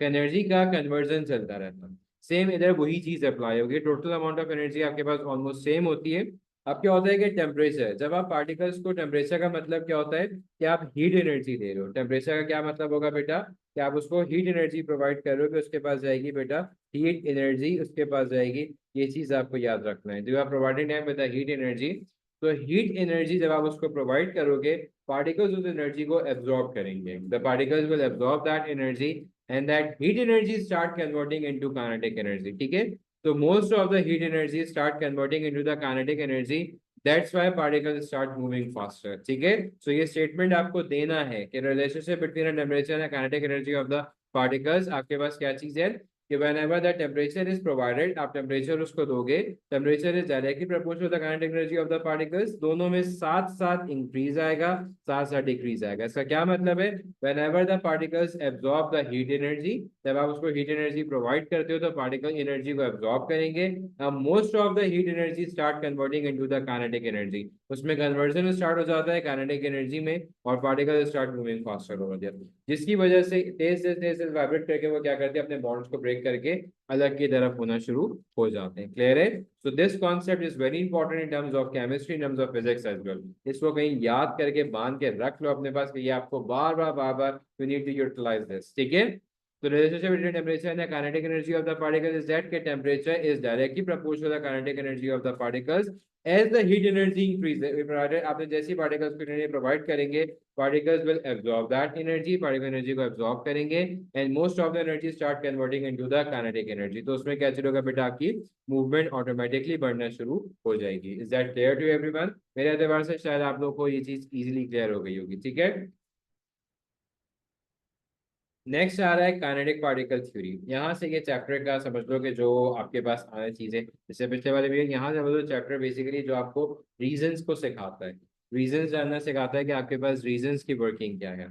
S1: energy का कन्वर्जन चलता रहता है। सेम इधर वही चीज अप्लाई होगी, टोटल अमाउंट ऑफ एनर्जी आपके पास ऑलमोस्ट सेम होती है। अब क्या होता है कि टेम्परेचर, जब आप पार्टिकल्स को, टेम्परेचर का मतलब क्या होता है कि आप हीट एनर्जी दे रहे हो। टेम्परेचर का क्या मतलब होगा बेटा कि आप उसको हीट एनर्जी प्रोवाइड कर रहे हो, कि उसके पास जाएगी बेटा हीट एनर्जी, उसके पास जाएगी। ये चीज आपको याद रखना है, जो आप प्रोवाइडिंग है बेटा हीट एनर्जी। तो हीट एनर्जी जब आप उसको प्रोवाइड करोगे, पार्टिकल्स उस एनर्जी को एब्जॉर्ब करेंगे, the particles will absorb that energy and that heat energy start converting into kinetic energy. ठीक है, तो most of the heat energy start converting into the kinetic energy, that's why particles start moving faster. ठीक है, सो ये स्टेटमेंट आपको देना है कि relationship between the temperature and kinetic energy of the particles, आपके पास क्या चीज है कि whenever the temperature is provided, आप टेम्परेचर उसको दोगे, temperature is directly proportional to the kinetic energy of the particles, दोनों में साथ साथ इंक्रीज आएगा, साथ साथ डिक्रीज आएगा। इसका क्या मतलब है, whenever the particles absorb the heat energy, जब आप उसको हीट एनर्जी प्रोवाइड करते हो तो पार्टिकल एनर्जी को एब्जॉर्ब करेंगे। अब most of the heat energy start converting into the kinetic energy, उसमें कन्वर्जन स्टार्ट हो जाता है काइनेटिक एनर्जी में, और पार्टिकल स्टार्ट मूविंग फास्टर हो जाते हैं, जिसकी वजह से तेज से तेज वाइब्रेट करके वो क्या करते हैं, अपने बॉन्ड्स को ब्रेक करके अलग की तरफ होना शुरू हो जाते हैं। क्लियर है, so this concept is very important in terms of chemistry, in terms of physics as well. इसको कहीं याद करके बांध के रख लो अपने पास कि ये आपको बार बार you need to utilise this. ठीक है, तो relationship between temperature and the kinetic energy of the particles is that कि temperature is directly proportional to the kinetic energy of the particles as the heat energy increases। provided आपने जैसी particles को energy provide करेंगे, particles will absorb that energy, particle energy को absorb करेंगे and most of the energy start converting into the kinetic energy। तो उसमें क्या चलेगा बेटा, आपकी मूवमेंट ऑटोमेटिकली बढ़ना शुरू हो जाएगी। Is that clear to everyone? मेरे एतबार से शायद आप लोग को ये चीज इजीली क्लियर हो गई होगी। ठीक है, नेक्स्ट आ रहा है काइनेटिक पार्टिकल थ्योरी। यहाँ से ये चैप्टर का समझ लो कि जो आपके पास आने चीजें, जैसे पिछले वाले भी, यहाँ से समझ लो चैप्टर बेसिकली जो आपको रीजंस को सिखाता है, रीजंस जानना सिखाता है कि आपके पास रीजंस की वर्किंग क्या है।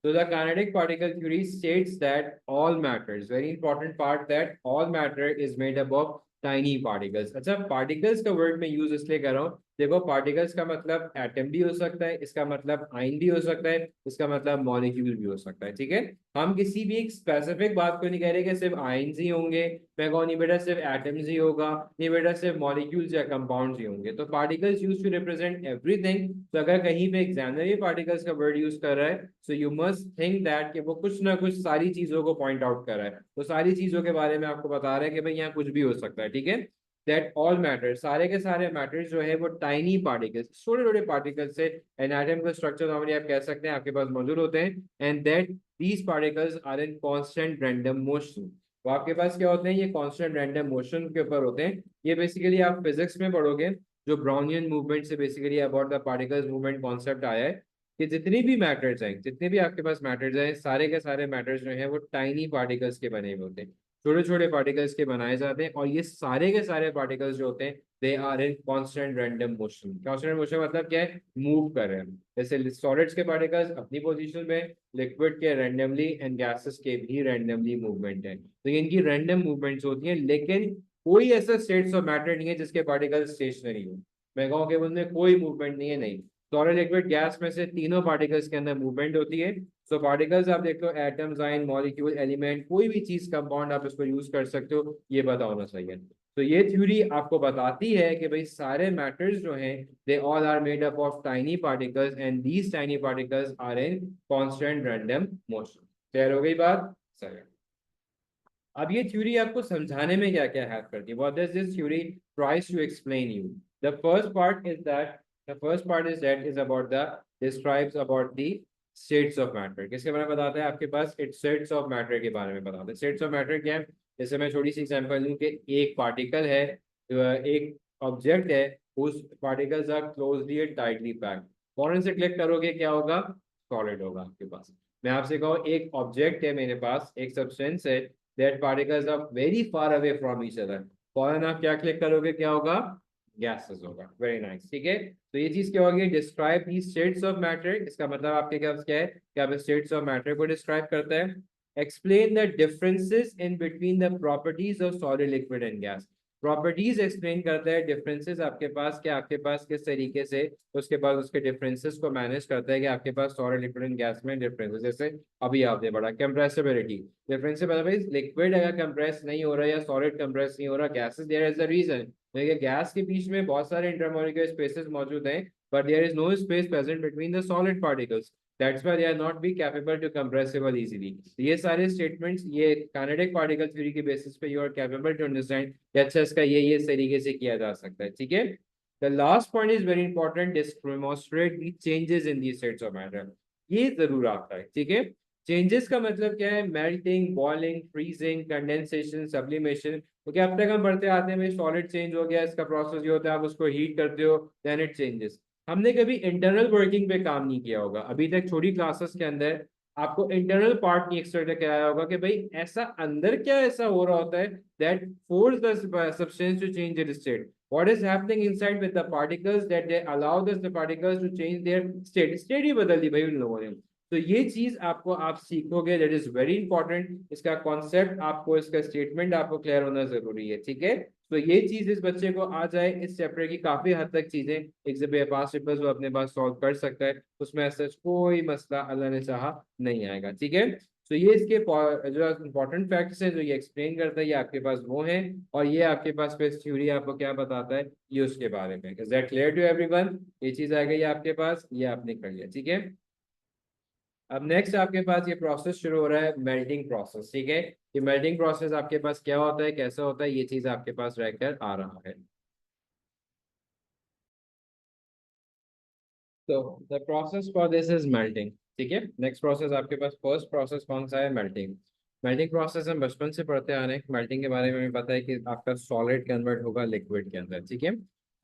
S1: तो the kinetic particle theory states that all matters, very important part, that all matter is made up of tiny particles. अच्छा, पार्टिकल्स का वर्ड में यूज इसलिए कर रहा हूँ, देखो पार्टिकल्स का मतलब एटम भी हो सकता है, इसका मतलब आइन भी हो सकता है, इसका मतलब मॉलिक्यूल भी हो सकता है। ठीक है, हम किसी भी एक स्पेसिफिक बात को नहीं कह रहे कि सिर्फ आयंस ही होंगे, मैं कहूँ नहीं बेटा सिर्फ एटम्स ही होगा, नहीं बेटा सिर्फ मॉलिक्यूल्स या कंपाउंड्स ही होंगे। तो particles use to represent everything. तो अगर कहीं पे एग्जामिनर ये पार्टिकल्स का वर्ड यूज कर रहा है, so you must think that कि वो कुछ ना कुछ सारी चीजों को पॉइंट आउट कर रहा है, तो सारी चीजों के बारे में आपको बता रहा है कि भाई यहाँ कुछ भी हो सकता है। ठीक है, दैट ऑल मैटर, सारे के सारे मैटर्स जो है वो टाइनी पार्टिकल्स, छोटे छोटे पार्टिकल्स से एन एटम का स्ट्रक्चर नॉर्मली आप कह सकते हैं आपके पास मौजूद होते हैं, and that these particles are in constant random motion. तो आपके पास क्या होते हैं, ये कांस्टेंट रैंडम मोशन के ऊपर होते हैं। ये बेसिकली आप फिजिक्स में पढ़ोगे, जो ब्राउनियन मूवमेंट से basically about the particles movement concept आया है, कि जितने भी मैटर्स हैं, जितने भी आपके पास मैटर्स हैं, सारे के सारे मैटर्स जो हैं वो टाइनी पार्टिकल्स के बने हुए होते हैं, छोटे छोटे पार्टिकल्स के बनाए जाते हैं, और ये सारे के सारे पार्टिकल्स जो होते हैं they are in constant random motion. Constant motion मतलब क्या है, मूव कर रहे हैं। जैसे सॉलिड्स के पार्टिकल्स अपनी पोजीशन में, लिक्विड के रैंडमली, एंड गैसेस के भी रैंडमली मूवमेंट है। तो ये इनकी रैंडम मूवमेंट्स होती हैं, लेकिन कोई ऐसा स्टेट्स ऑफ मैटर नहीं है जिसके पार्टिकल्स स्टेशनरी हो। मैं कहूँ कि उनमें कोई मूवमेंट नहीं है, नहीं। सॉलिड, लिक्विड, गैस में से तीनों पार्टिकल्स के अंदर मूवमेंट होती है। सो पार्टिकल्स आप देख लो, एटम्स, आयन, मॉलिक्यूल, एलिमेंट, कोई भी चीज, कंपाउंड आप इसको यूज कर सकते हो, ये पता होना चाहिए। तो ये थ्योरी आपको बताती है कि भाई सारे मैटर्स जो हैं they all are made up of tiny particles and these tiny particles are in constant random motion. Clear हो गई बात? चलिए, अब ये थ्योरी आपको समझाने में क्या क्या हेल्प करती है, what does this theory tries to explain you. The first part is that the first part is that is about the describes about the states of matter. किसके बारे में बताते हैं आपके पास, इट स्टेट्स ऑफ मैटर के बारे में बताते हैं। स्टेट्स ऑफ मैटर क्या है, जैसे मैं छोटी सी एग्जांपल लूँ कि एक पार्टिकल है, एक ऑब्जेक्ट है, उस particles are closely and tightly packed, फौरन से क्लिक करोगे क्या होगा, सॉलिड होगा आपके पास। मैं आपसे कहूँ एक ऑब्जेक्ट है मेरे पास, एक सब्सटेंस है, that particles are very far away from each other, फौरन आप क्या क्लिक करोगे क्या होगा, गैसेस होगा। वेरी नाइस, ठीक है। तो ये चीज क्या होगी, describe the states of matter. इसका मतलब आपके क्या है कि आप स्टेट्स ऑफ मैटर को डिस्क्राइब करते हैं। Explain the differences in between the properties of solid liquid and gas. Properties explain करता है, डिफरेंसेस आपके पास क्या, आपके पास किस तरीके से उसके बाद उसके डिफरेंसेस को मैनेज करता है कि आपके पास सॉलिड लिक्विड एंड गैस में डिफरेंसेस, जैसे अभी आपने पढ़ा कंप्रेसिबिलिटी, डिफरेंस से पता भाई लिक्विड अगर कंप्रेस नहीं हो रहा या सॉलिड कंप्रेस नहीं हो रहा, gases, there is a reason. देखिए गैस के बीच में बहुत सारे इंटरमोलिकुलर स्पेसेस मौजूद हैं, but there is no space present between the solid particles, that's why they are not be capable to compressible easily. ये सारे स्टेटमेंट्स ये काइनेटिक पार्टिकल थ्योरी के बेसिस पे you are capable to understand कि अच्छा इसका ये इस तरीके से किया जा सकता है, ठीक है। The last point is very important, demonstrate the changes in the states of matter. ये जरूर आता है, ठीक है। चेंजेस का मतलब क्या है, melting, boiling, freezing, condensation, sublimation. तो क्या अब तक हम बढ़ते आते हैं, भाई सॉलिड चेंज हो गया, इसका प्रोसेस ये होता है, आप उसको हीट करते हो, देन इट चेंजेस। हमने कभी इंटरनल वर्किंग पे काम नहीं किया होगा अभी तक, छोटी क्लासेस के अंदर आपको इंटरनल पार्ट नहीं एक्सप्लेन कराया होगा कि भाई ऐसा अंदर क्या ऐसा हो रहा होता है that force the substance to change its state, what is happening inside with the particles that they allow the particles to change their state ही बदल दी भाई उन लोगों ने। तो ये चीज आपको आप सीखोगे, दैट इज वेरी इंपॉर्टेंट। इसका कॉन्सेप्ट आपको, इसका स्टेटमेंट आपको क्लियर होना जरूरी है, ठीक है। तो ये चीज इस बच्चे को आ जाए, इस चैप्टर की काफी हद तक चीजें एक पास पेपर्स वो अपने पास सॉल्व कर सकता है, उसमें ऐसा कोई मसला अल्लाह ने चाहा नहीं आएगा, ठीक है। तो ये इसके जो इंपॉर्टेंट फैक्ट्स हैं जो ये एक्सप्लेन करता है, ये आपके पास वो हैं, और ये आपके पास फिर थ्योरी आपको क्या बताता है ये उसके बारे में। Is that clear to everyone, ये चीज आ गई आपके पास, ये आपने कर लिया, ठीक है। अब नेक्स्ट आपके पास ये प्रोसेस शुरू हो रहा है, मेल्टिंग प्रोसेस, ठीक है। ये मेल्टिंग प्रोसेस आपके पास क्या होता है, कैसा होता है, ये चीज आपके पास रहकर आ रहा है। तो the process for this is melting, ठीक है। नेक्स्ट प्रोसेस आपके पास, फर्स्ट प्रोसेस कौन सा है, मेल्टिंग। मेल्टिंग प्रोसेस हम बचपन से पढ़ते आ रहे हैं, मेल्टिंग के बारे में भी पता है कि आपका सॉलिड कन्वर्ट होगा लिक्विड के अंदर, ठीक है।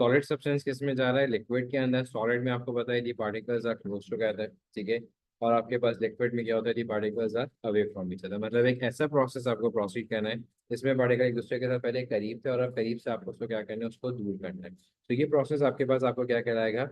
S1: सॉलिड सब्सटेंस किस में जा रहा है, लिक्विड के अंदर। सॉलिड में आपको पता है the particles are close together, ठीक है। और आपके पास लिक्विड में क्या होता है, the particles are away from each other. मतलब एक ऐसा प्रोसेस आपको प्रोसीड करना है जिसमें पार्टिकल एक दूसरे के साथ पहले करीब थे और अब करीब से आपको उसको क्या करना है, उसको दूर करना है। तो ये प्रोसेस आपके पास आपको क्या कहलाएगा,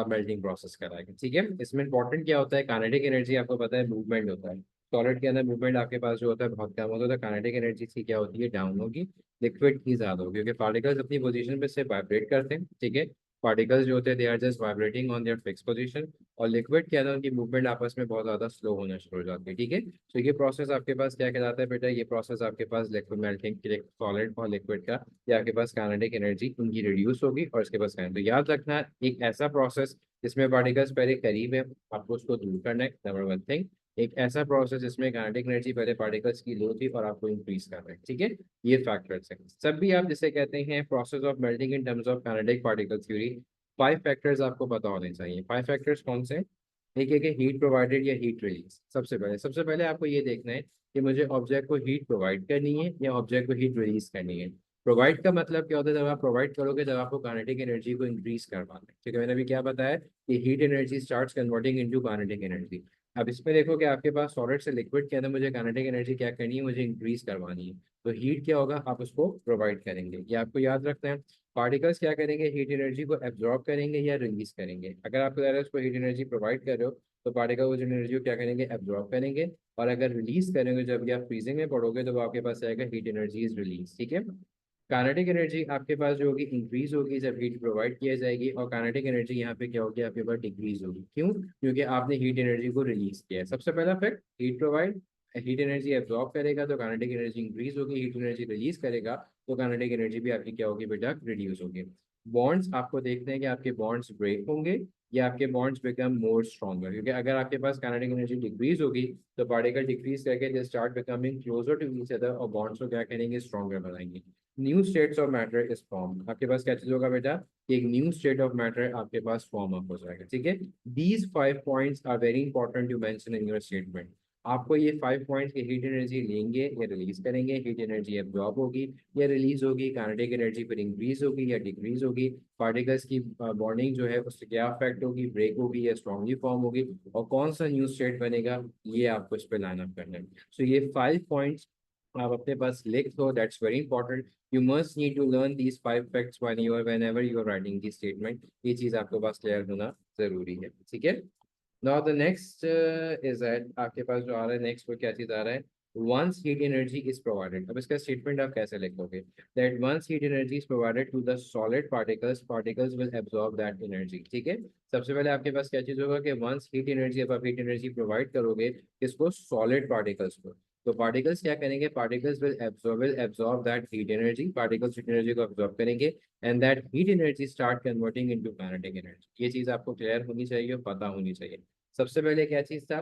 S1: मेल्टिंग प्रोसेस कराएगा, ठीक है। इसमें इंपॉर्टेंट क्या होता है, काइनेटिक एनर्जी आपको पता है मूवमेंट होता है। सॉलिड के अंदर मूवमेंट आपके पास जो होता है बहुत कम होता है, तो काइनेटिक एनर्जी की क्या होती है, डाउन होगी। लिक्विड की ज्यादा होगी, क्योंकि पार्टिकल्स अपनी पोजीशन पे से वाइब्रेट करते हैं, ठीक है। पार्टिकल्स जो होते हैं they are just vibrating on their fix position, और लिक्विड के अंदर उनकी मूवमेंट आपस में बहुत ज्यादा स्लो होना शुरू हो जाती है, ठीक है। तो ये प्रोसेस आपके पास क्या कहलाता है बेटा, ये प्रोसेस आपके पास लिक्विड मेल्टिंग, सॉलिड और लिक्विड का, ये आपके पास काइनेटिक एनर्जी उनकी रिड्यूस होगी और इसके पास तो याद रखना एक ऐसा प्रोसेस जिसमें पार्टिकल्स पहले करीब है, आपको उसको दूर करना है, नंबर वन थिंग। एक ऐसा प्रोसेस जिसमें काइनेटिक एनर्जी पहले पार्टिकल्स की लो थी और आपको इंक्रीज कर रहे हैं, ठीक है। ये फैक्टर्स हैं, सब भी आप जिसे कहते हैं process of melting in terms of kinetic particle theory. Five factors आपको पता होने चाहिए। फाइव फैक्टर्स कौन से हैं, एक है हीट प्रोवाइडेड या हीट रिलीज। सबसे पहले आपको ये देखना है कि मुझे ऑब्जेक्ट को हीट प्रोवाइड करनी है या ऑब्जेक्ट को हीट रिलीज करनी है। प्रोवाइड का मतलब क्या होता है, जब आप प्रोवाइड करोगे जब आपको काइनेटिक एनर्जी को इंक्रीज करवाना है, ठीक है। मैंने अभी क्या बताया कि heat energy starts converting into kinetic energy. अब इसमें देखो कि आपके पास सॉलिड से लिक्विड के अंदर मुझे काइनेटिक एनर्जी क्या करनी है, मुझे इंक्रीज करवानी है। तो हीट क्या होगा, आप उसको प्रोवाइड करेंगे, ये आपको याद रखना है। पार्टिकल्स क्या करेंगे, हीट एनर्जी को एब्जॉर्ब करेंगे या रिलीज करेंगे। अगर आप उसको हीट एनर्जी प्रोवाइड कर रहे हो तो पार्टिकल उस एनर्जी को क्या करेंगे, एब्जॉर्ब करेंगे। और अगर रिलीज करेंगे, जब भी आप फ्रीजिंग में पढ़ोगे तो वो आपके पास आएगा हीट एनर्जी इज रिलीज, ठीक है। काइनेटिक एनर्जी आपके पास जो होगी इंक्रीज होगी जब हीट प्रोवाइड किया जाएगी, और काइनेटिक एनर्जी यहाँ पे क्या होगी, आपके पास डिक्रीज होगी। क्यों, क्योंकि आपने हीट एनर्जी को रिलीज किया है। सबसे पहला fact, heat provide, heat energy absorb करेगा तो काइनेटिक एनर्जी इंक्रीज होगी, हीट एनर्जी रिलीज करेगा तो काइनेटिक एनर्जी भी आपकी क्या होगी बेटा, रिड्यूस होगी। बॉन्ड्स आपको देखते हैं कि आपके बॉन्ड्स ब्रेक होंगे या आपके बॉन्ड्स बिकम मोर स्ट्रॉन्गर, क्योंकि अगर आपके पास काइनेटिक एनर्जी डिक्रीज होगी तो पार्टिकल डिक्रीज करके they start becoming closer to each other और बॉन्ड्स को क्या करेंगे, स्ट्रॉन्गर बनाएंगे। New states of matter is form, आपके पास क्या चीज होगा बेटा, एक न्यू स्टेट ऑफ मैटर आपके पास फॉर्म अप हो जाएगा। ठीक है, these 5 points are very important to mention in your statement. आपको ये 5 पॉइंट्स की हीट एनर्जी लेंगे या रिलीज करेंगे, हीट एनर्जी एब्जॉर्ब होगी या रिलीज होगी, काइनेटिक एनर्जी पर इंक्रीज होगी या डिक्रीज होगी, पार्टिकल्स की बॉन्डिंग जो है उससे क्या अफेक्ट होगी, ब्रेक होगी या स्ट्रांगली फॉर्म होगी, और कौन सा न्यू स्टेट बनेगा, ये आपको इस पे लाइन अप करना है। सो ये 5 पॉइंट्स आप अपने पास लिख दो, that's very important. You must need to learn these 5 facts whenever you are writing the statement, ये चीज आपके पास क्लियर होना जरूरी है। ठीक है, now the next is that आपके पास जो आ रहा है नेक्स्ट, वो क्या चीज आ रहा है, once heat energy is provided। अब इसका स्टेटमेंट आप कैसे लिखोगे, that once heat energy is provided to the solid particles will absorb that energy। ठीक है, सबसे पहले आपके पास क्या चीज होगा कि once heat energy, अब आप heat energy प्रोवाइड करोगे किसको, solid particles को, तो पार्टिकल्स क्या करेंगे, particles will absorb that heat energy, particles heat energy को absorb करेंगे and that heat energy start converting into kinetic energy। ये चीज आपको क्लियर होनी चाहिए और पता होनी चाहिए। सबसे पहले क्या चीज था,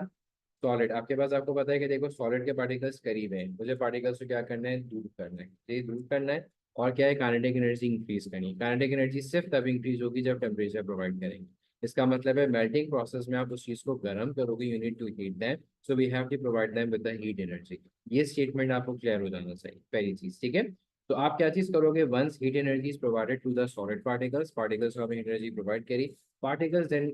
S1: सॉलिड, आपके पास आपको पता है कि देखो सॉलिड के पार्टिकल्स करीब हैं, मुझे पार्टिकल्स को क्या करना है, दूर करना है, ये दूर करना है, और क्या है, काइनेटिक एनर्जी इंक्रीज करनी है। काइनेटिक एनर्जी सिर्फ तब इंक्रीज होगी जब टेम्परेचर प्रोवाइड करेंगे। इसका मतलब है मेल्टिंग प्रोसेस में आप उस चीज को गर्म करोगे, you need to heat them, so we have to provide them with the heat energy. ये स्टेटमेंट आपको क्लियर हो जाना चाहिए, पहली चीज। ठीक है, तो आप क्या चीज करोगे, once heat energy is provided to the solid particles, particles को आपने हीट एनर्जी प्रोवाइड करी, particles then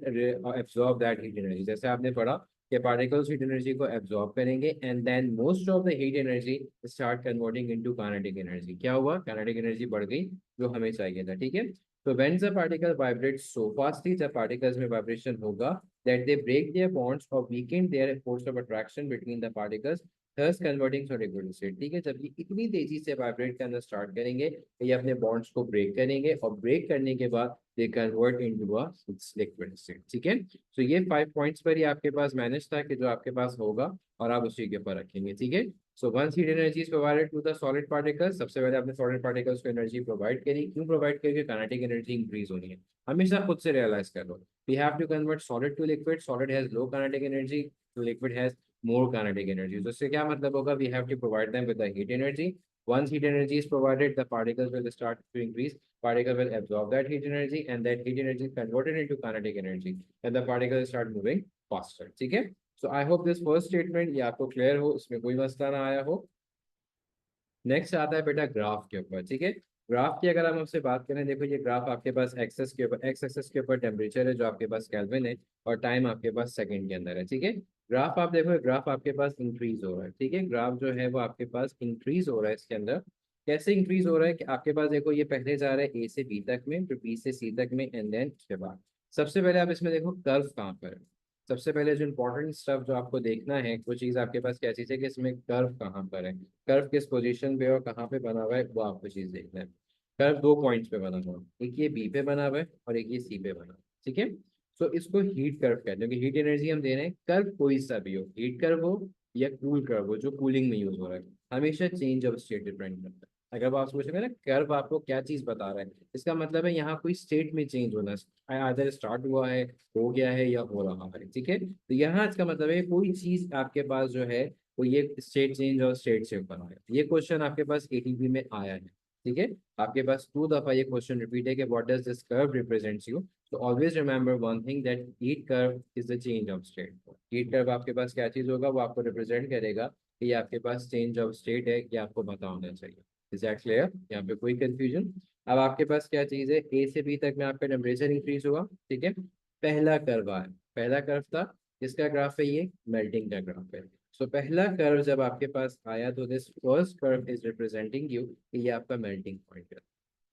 S1: absorb that heat energy, जैसे आपने पढ़ा कि पार्टिकल्स हीट एनर्जी को एब्जॉर्ब करेंगे and then most of the heat energy start converting into kinetic energy. क्या हुआ, काइनेटिक एनर्जी बढ़ गई जो हमें चाहिए था। ठीक है, तो when the particle vibrate so fastly, जब पार्टिकल्स में वाइब्रेशन होगा, that they break their bonds और weakened their force of attraction between the particles, thus converting to liquid state. ठीक है, जब ये इतनी तेजी से वाइब्रेट करना स्टार्ट करेंगे, ये अपने बॉन्ड्स को ब्रेक करेंगे और ब्रेक करने के बाद दे convert into a liquid state. ठीक है, तो ये 5 पॉइंट्स पर ही आपके पास मैनेज था कि जो आपके पास होगा और आप उसी के ऊपर रखेंगे। ठीक है, so once heat energy is provided to the solid particles, सबसे पहले आपने सॉलिड पार्टिकल्स को एनर्जी प्रोवाइड करी, क्यों प्रोवाइड करी, काइनेटिक एनर्जी इंक्रीज होनी है। हमेशा खुद से रियलाइज कर लो, we have to convert solid to liquid, solid has low kinetic energy, liquid has more kinetic energy। तो इससे क्या मतलब होगा, we have to provide them with the heat energy। Once heat energy is provided, the particles will start to increase, particle will absorb that heat energy and that heat energy is converted into kinetic energy and the particles start moving faster। ठीक है, so I hope this first statement ये आपको clear हो, इसमें कोई मसला ना आया हो। नेक्स्ट आता है बेटा ग्राफ के ऊपर। ठीक है, ग्राफ की अगर हम आपसे बात करें, देखो ये ग्राफ आपके पास एक्सेस के ऊपर, एक्स एक्सेस के ऊपर टेम्परेचर है जो आपके पास केल्विन है, और टाइम आपके पास सेकंड के अंदर है। ठीक है, ग्राफ आप देखो, ग्राफ आपके पास इंक्रीज हो रहा है। ठीक है, ग्राफ जो है वो आपके पास इंक्रीज हो रहा है, इसके अंदर कैसे इंक्रीज हो रहा है कि आपके पास देखो ये पहले जा रहा है ए से बी तक में, फिर बी से सी तक में, एंड देन उसके बाद सबसे पहले आप इसमें देखो कर्व कहाँ पर है। सबसे पहले जो इंपॉर्टेंट स्टफ जो आपको देखना है, वो चीज़ आपके पास क्या चीज़ है कि इसमें कर्व कहाँ पर है, कर्व किस पोजीशन पे और कहाँ पे बना हुआ है, वो आपको चीज़ देखना है। कर्व 2 पॉइंट्स पे बना हुआ है, एक ये बी पे बना हुआ है और एक ये सी पे बना हुआ है। ठीक है, तो इसको हीट कर्व कहते हैं, क्योंकि हीट एनर्जी हम दे रहे हैं, कर्व कोई सा भी हो, हीट कर्व हो या कूल कर्व हो, जो कूलिंग में यूज हो रहा है, हमेशा चेंज ऑफ स्टेट डिपेंड करता है। अगर आप पूछेंगे ना कर्व आपको क्या चीज बता रहा है, इसका मतलब है यहाँ कोई स्टेट में चेंज होना, आदर स्टार्ट हुआ है, हो गया है या हो रहा है। ठीक है, तो यहाँ इसका मतलब है कोई चीज आपके पास जो है वो ये स्टेट चेंज और स्टेट शिफ्ट बना है। ये क्वेश्चन आपके पास एटीपी में आया है। ठीक है, आपके पास 2 दफा ये क्वेश्चन रिपीट है कि what does this curve represents you. तो always remember one thing, that heat curve is the change of state. Heat curve आपके पास क्या चीज होगा, वो आपको रिप्रेजेंट करेगा कि ये आपके पास चेंज ऑफ स्टेट है, ये आपको पता होना चाहिए। इज दैट क्लियर, यहाँ पे कोई कंफ्यूजन। अब आपके पास क्या चीज है, ए से बी तक में आपका टेम्परेचर इंक्रीज होगा। ठीक है, पहला कर्व है, पहला कर्व था, इसका ग्राफ है ये, मेल्टिंग का ग्राफ है। सो पहला कर्व जब आपके पास आया तो this first curve is representing you, ये आपका मेल्टिंग पॉइंट है।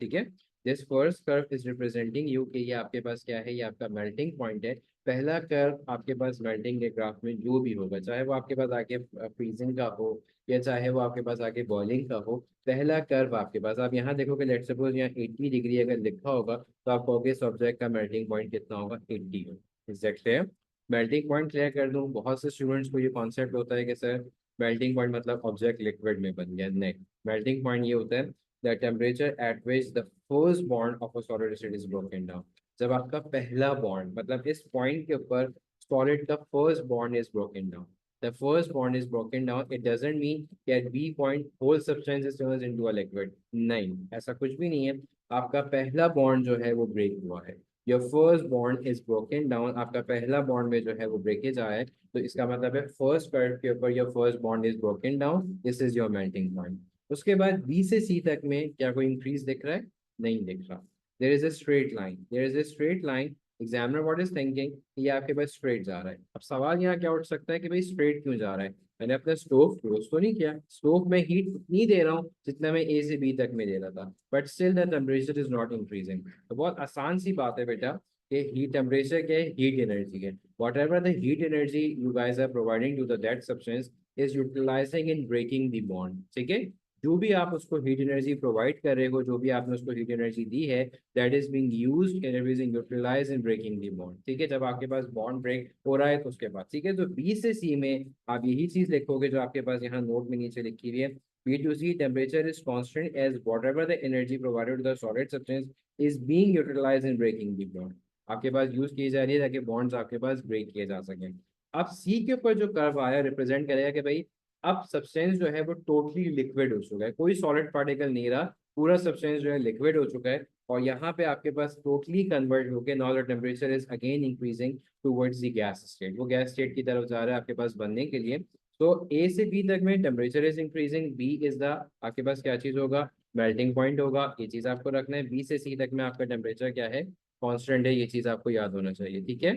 S1: ठीक है, this first curve is representing you, कि ये आपके पास क्या है, ये आपका मेल्टिंग पॉइंट है। पहला कर्व आपके पास मेल्टिंग के ग्राफ में जो भी होगा, चाहे वो आपके पास आगे फ्रीजिंग का हो या चाहे वो आपके पास आगे बॉइलिंग का हो, पहला कर्व आपके पास, आप यहाँ देखोगे लेट सपोज यहाँ 80 डिग्री अगर लिखा होगा, तो आप कहोगे सब्जेक्ट का मेल्टिंग पॉइंट कितना होगा, 80 हो। एग्जैक्ट है, मेल्टिंग पॉइंट क्लियर कर दूं, बहुत से स्टूडेंट्स को ये कॉन्सेप्ट होता है कि सर मेल्टिंग पॉइंट मतलब ऑब्जेक्ट लिक्विड में बन गया, नहीं। मेल्टिंग पॉइंट ये होता है the temperature at which the first bond of a solid state is broken down. जब आपका पहला बॉन्ड मतलब इस पॉइंट के ऊपर सॉलिड का first bond is broken down, the first bond is broken down, it doesn't mean that B point whole substance is turned into a liquid। नहीं, ऐसा कुछ भी नहीं है। आपका पहला बॉन्ड जो है वो ब्रेक हुआ है, your first bond is broken down. आपका पहला बॉन्ड में जो है वो ब्रेकेज आया है, तो इसका मतलब है फर्स्ट कर्व के ऊपर your first bond is broken down, this is your melting point. उसके बाद बी से सी तक में क्या कोई इंक्रीज दिख रहा है? नहीं दिख रहा। There is a straight line, there is a straight line. Examiner what is thinking, ये आपके पास स्ट्रेट जा रहा है। अब सवाल यहाँ क्या उठ सकता है कि भाई स्ट्रेट क्यों जा रहा है? मैंने अपना स्टोव क्लोज तो नहीं किया, स्टोव में हीट नहीं दे रहा हूँ जितना मैं ए से बी तक में दे रहा था, but still the temperature is not increasing. तो बहुत आसान सी बात है बेटा कि हीट टेम्परेचर क्या है? हीट एनर्जी है। Whatever the heat energy you guys are providing to the that substance is utilising in breaking the bond. ठीक है, जो भी आप उसको हीट एनर्जी प्रोवाइड कर रहे हो, जो भी आपने उसको हीट एनर्जी दी है, that is being used and is being utilized in breaking the bond. ठीक है, जब आपके पास बॉन्ड ब्रेक हो रहा है तो उसके बाद, ठीक है, तो बी से सी में आप यही चीज लिखोगे जो आपके पास यहाँ नोट में नीचे लिखी हुई है। B to C temperature is constant as whatever the energy provided to the solid substance is being utilized in breaking the bond. आपके पास यूज की जा रही है ताकि बॉन्ड्स आपके पास ब्रेक किए जा सकें। अब सी के ऊपर जो कर्व आया रिप्रेजेंट करेगा कि भाई अब सब्सटेंस जो है वो टोटली लिक्विड हो चुका है, कोई सॉलिड पार्टिकल नहीं रहा, पूरा सब्सटेंस जो है लिक्विड हो चुका है। और यहाँ पे आपके पास टोटली कन्वर्ट होकर now the temperature is again increasing towards the gas state, वो गैस स्टेट की तरफ जा रहा है आपके पास बनने के लिए। तो ए से बी तक में temperature is increasing, B is the आपके पास क्या चीज होगा? मेल्टिंग पॉइंट होगा। ये चीज आपको रखना है। बी से सी तक में आपका टेम्परेचर क्या है? कांस्टेंट है। ये चीज आपको याद होना चाहिए। ठीक है,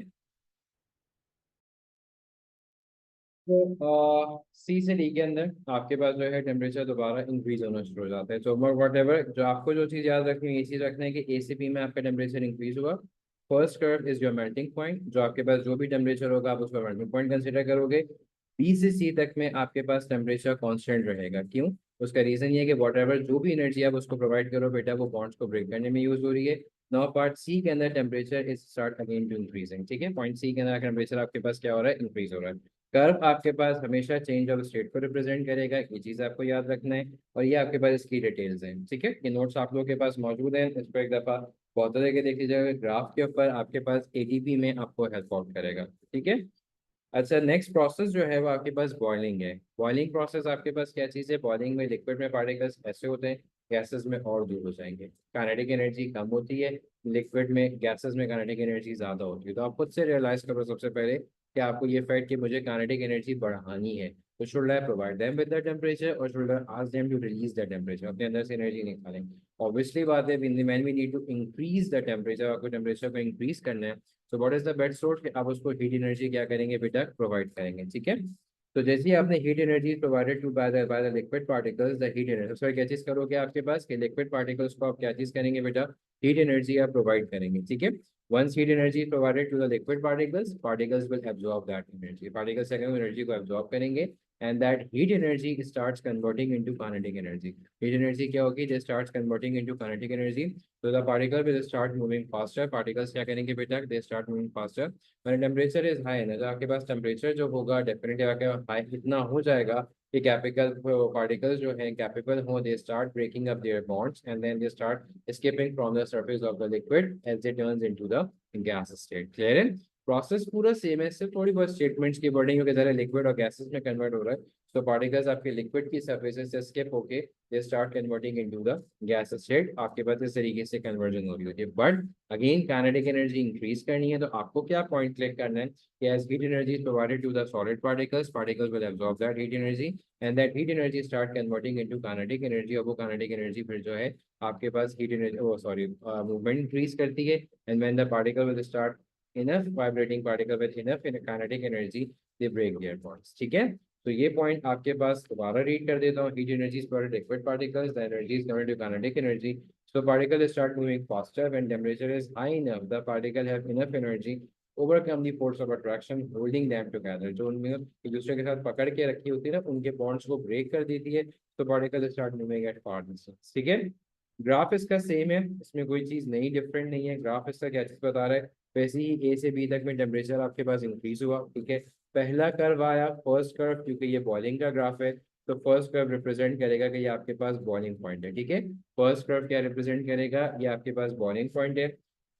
S1: तो सी से डी के अंदर आपके पास जो है टेम्परेचर दोबारा इंक्रीज होना शुरू हो जाता है। तो वट एवर जो आपको जो चीज़ याद रखनी है, ये चीज़ रखना है कि ए से बी में आपका टेम्परेचर इंक्रीज हुआ। First curve is your melting point, जो आपके पास जो भी टेम्परेचर होगा आप उसका मेल्टिंग पॉइंट कंसिडर करोगे। बी से सी तक में आपके पास टेम्परेचर कांस्टेंट रहेगा। क्यों? उसका रीजन ये है कि वॉट एवर जो भी एनर्जी आप उसको प्रोवाइड करो बेटा, वो बॉन्ड्स को ब्रेक करने में यूज हो रही है। नाउ पार्ट सी के अंदर temperature is start again to increasing. ठीक है, पॉइंट सी के अंदर टेम्परेचर आपके पास क्या हो रहा है? इंक्रीज हो रहा है। कर्व आपके पास हमेशा चेंज ऑफ स्टेट को रिप्रेजेंट करेगा, ये चीज़ आपको याद रखना है। और ये आपके पास इसकी डिटेल्स हैं। ठीक है, ये नोट्स आप लोगों के पास मौजूद हैं, इस पर एक दफ़ा बहुत तरह के देख लीजिएगा। ग्राफ के ऊपर आपके पास एडीपी में आपको हेल्प आउट करेगा। ठीक है, अच्छा, नेक्स्ट प्रोसेस जो है वो आपके पास बॉइलिंग है। बॉइलिंग प्रोसेस आपके पास क्या चीज़ है? बॉइलिंग में लिक्विड में पार्टिकल्स ऐसे होते हैं, गैसेस में और दूर हो जाएंगे, काइनेटिक एनर्जी कम होती है। लिक्विड में, गैसेस में काइनेटिक एनर्जी ज़्यादा होती है। तो आप खुद से रियलाइज़ करो सबसे पहले कि आपको ये फैक्ट कि मुझे काइनेटिक एनर्जी बढ़ानी है, तो should I provide them with the temperature और should I ask them to release the temperature, अपने अंदर से एनर्जी निकालें। ऑब्वियसली बात है, man we need to increase the temperature, आपको टेम्परेचर को इंक्रीज करना है। So what is the best source कि आप उसको हीट एनर्जी क्या करेंगे बेटा? प्रोवाइड करेंगे। ठीक है, तो जैसे ही आपने heat energy provided to by the liquid particles, the heat energy, उसका क्या चीज करोगे आपके पास कि लिक्विड पार्टिकल्स को आप क्या चीज करेंगे बेटा? हीट एनर्जी आप प्रोवाइड करेंगे। ठीक है, once heat energy is provided to the liquid particles, particles will absorb that energy, particles energy को absorb करेंगे, and that heat energy starts converting into kinetic energy। heat energy क्या होगी? They starts converting into kinetic energy, so the particle will start moving faster। particles क्या करेंगे बेटा? They start moving faster when temperature is high ना, तो आपके पास टेम्परेचर जो होगा डेफिनेटली आपके हाई इतना हो जाएगा कि कैपिकल पार्टिकल्स जो हैं कैपेबल हो, they start breaking up their bonds and then they start escaping from the surface of the liquid as it turns into the gas state। Clear है? प्रोसेस पूरा सेम है, सिर्फ थोड़ी बहुत स्टेटमेंट्स की वर्डिंग की तरह लिक्विड और गैसेस में कन्वर्ट हो रहा है। तो पार्टिकल्स आपके लिक्विड की सरफेस से स्केप होके they start converting into the gas state. आपके पास इस तरीके से कन्वर्जन हो रही होती है। But again kinetic energy increase करनी है, तो आपको क्या पॉइंट क्लिक करना है कि as heat energy is provided to the solid particles, particles will absorb that heat energy and that heat energy start converting into kinetic energy. और वो काइनेटिक एनर्जी फिर जो है आपके पास heat energy, oh sorry, movement increase करती है। And when the particle will start enough vibrating particle with enough in kinetic energy, they break their bonds। ठीक है, तो ये पॉइंट आपके पास दोबारा रीड कर देता हूँ। Heat energy is liquid particles, the energy is converted to kinetic energy. So particle start moving faster when temperature is high enough, the particle have enough energy overcome the force of attraction holding them together। जो उनमें एक दूसरे के साथ पकड़ के रखी होती है ना, उनके बॉन्ड्स को ब्रेक कर देती है, तो particle start moving at far distance. ठीक है, ग्राफ इसका सेम है, इसमें कोई चीज नई डिफरेंट नहीं है। ग्राफ इसका क्या चीज बता रहा है? वैसे ही ए से बी तक में टेम्परेचर आपके पास इंक्रीज हुआ। ठीक है, पहला कर्व आया फर्स्ट कर्व, क्योंकि ये बॉइलिंग का ग्राफ है, तो फर्स्ट कर्व रिप्रेजेंट करेगा कि ये आपके पास बॉइलिंग पॉइंट है, ठीक है। फर्स्ट कर्व क्या रिप्रेजेंट करेगा, ये आपके पास बॉइलिंग पॉइंट है।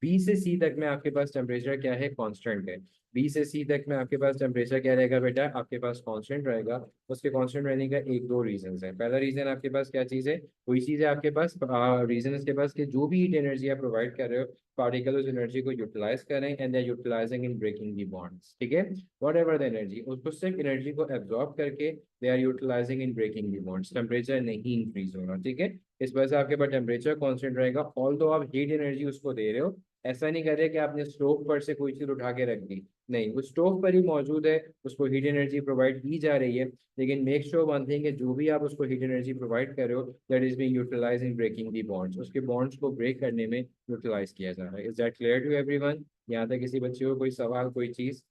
S1: बी से सी तक में आपके पास टेम्परेचर क्या है, कांस्टेंट है। बी से सी तक में आपके पास टेम्परेचर क्या रहेगा बेटा, आपके पास कांस्टेंट रहेगा। उसके कांस्टेंट रहने का एक दो रीजन है। पहला रीजन आपके पास क्या चीज़ है, वही चीज़ है आपके पास, रीजन इसके पास कि जो भी हीट एनर्जी आप प्रोवाइड कर रहे हो, पार्टिकल उस एनर्जी को यूटिलाइज करें and they utilizing in breaking the bonds, ठीक है। वॉट एवर द एनर्जी, उसको सिर्फ एनर्जी को एब्जॉर्ब करके they are utilizing in breaking the bonds, temperature नहीं इंक्रीज होगा, ठीक है। इस वजह से आपके पास टेम्परेचर कांस्टेंट रहेगा, ऑल दो आप हीट एनर्जी उसको दे रहे हो। ऐसा नहीं कर रहे कि आपने स्टोव पर से कोई चीज उठा के रख दी, नहीं, वो स्टोव पर ही मौजूद है, उसको हीट एनर्जी प्रोवाइड की जा रही है। लेकिन मेक श्योर वन थिंग है, जो भी आप उसको हीट एनर्जी प्रोवाइड कर रहे हो, that is being utilize in breaking the bonds, उसके बॉन्ड्स को ब्रेक करने में यूटिलाइज किया जा रहा है। Is that clear to everyone? यहाँ तक किसी बच्चे को कोई सवाल, कोई चीज?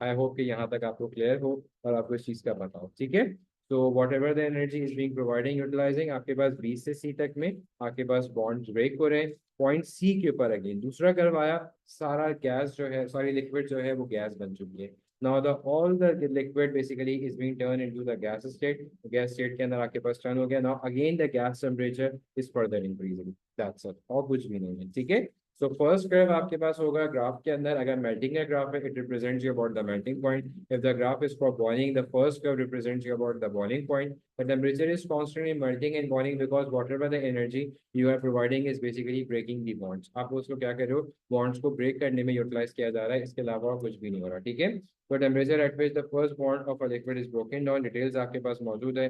S1: आई होप कि यहाँ तक आपको क्लियर हो और आपको इस चीज़ का पता हो, ठीक है। तो whatever the energy is being providing utilizing, आपके पास बी से सी तक में आपके पास बॉन्ड ब्रेक हो रहे हैं। पॉइंट सी के ऊपर अगेन दूसरा करवाया, सारा गैस जो है, सॉरी लिक्विड जो है वो गैस बन चुकी है। Now the all the liquid basically is being turn into the gas state, gas state के अंदर आपके पास टर्न हो गया। Now again the gas temperature is further increasing, that's it, और कुछ भी नहीं है, ठीक है। सो फर्स्ट कर्व आपके पास होगा ग्राफ के अंदर, अगर मेल्टिंग का ग्राफ है, it represents you about the melting point. If the graph is for boiling, the first curve represents you about the boiling point. The temperature is constant in melting and boiling because whatever the energy you are providing is basically breaking the bonds, आप उसको क्या कर रहे हो, बॉन्ड्स को ब्रेक करने में यूटिलाइज किया जा रहा है, इसके अलावा और कुछ भी नहीं हो रहा, ठीक है। तो temperature at which the first bond of a liquid is broken down, details आपके पास मौजूद है,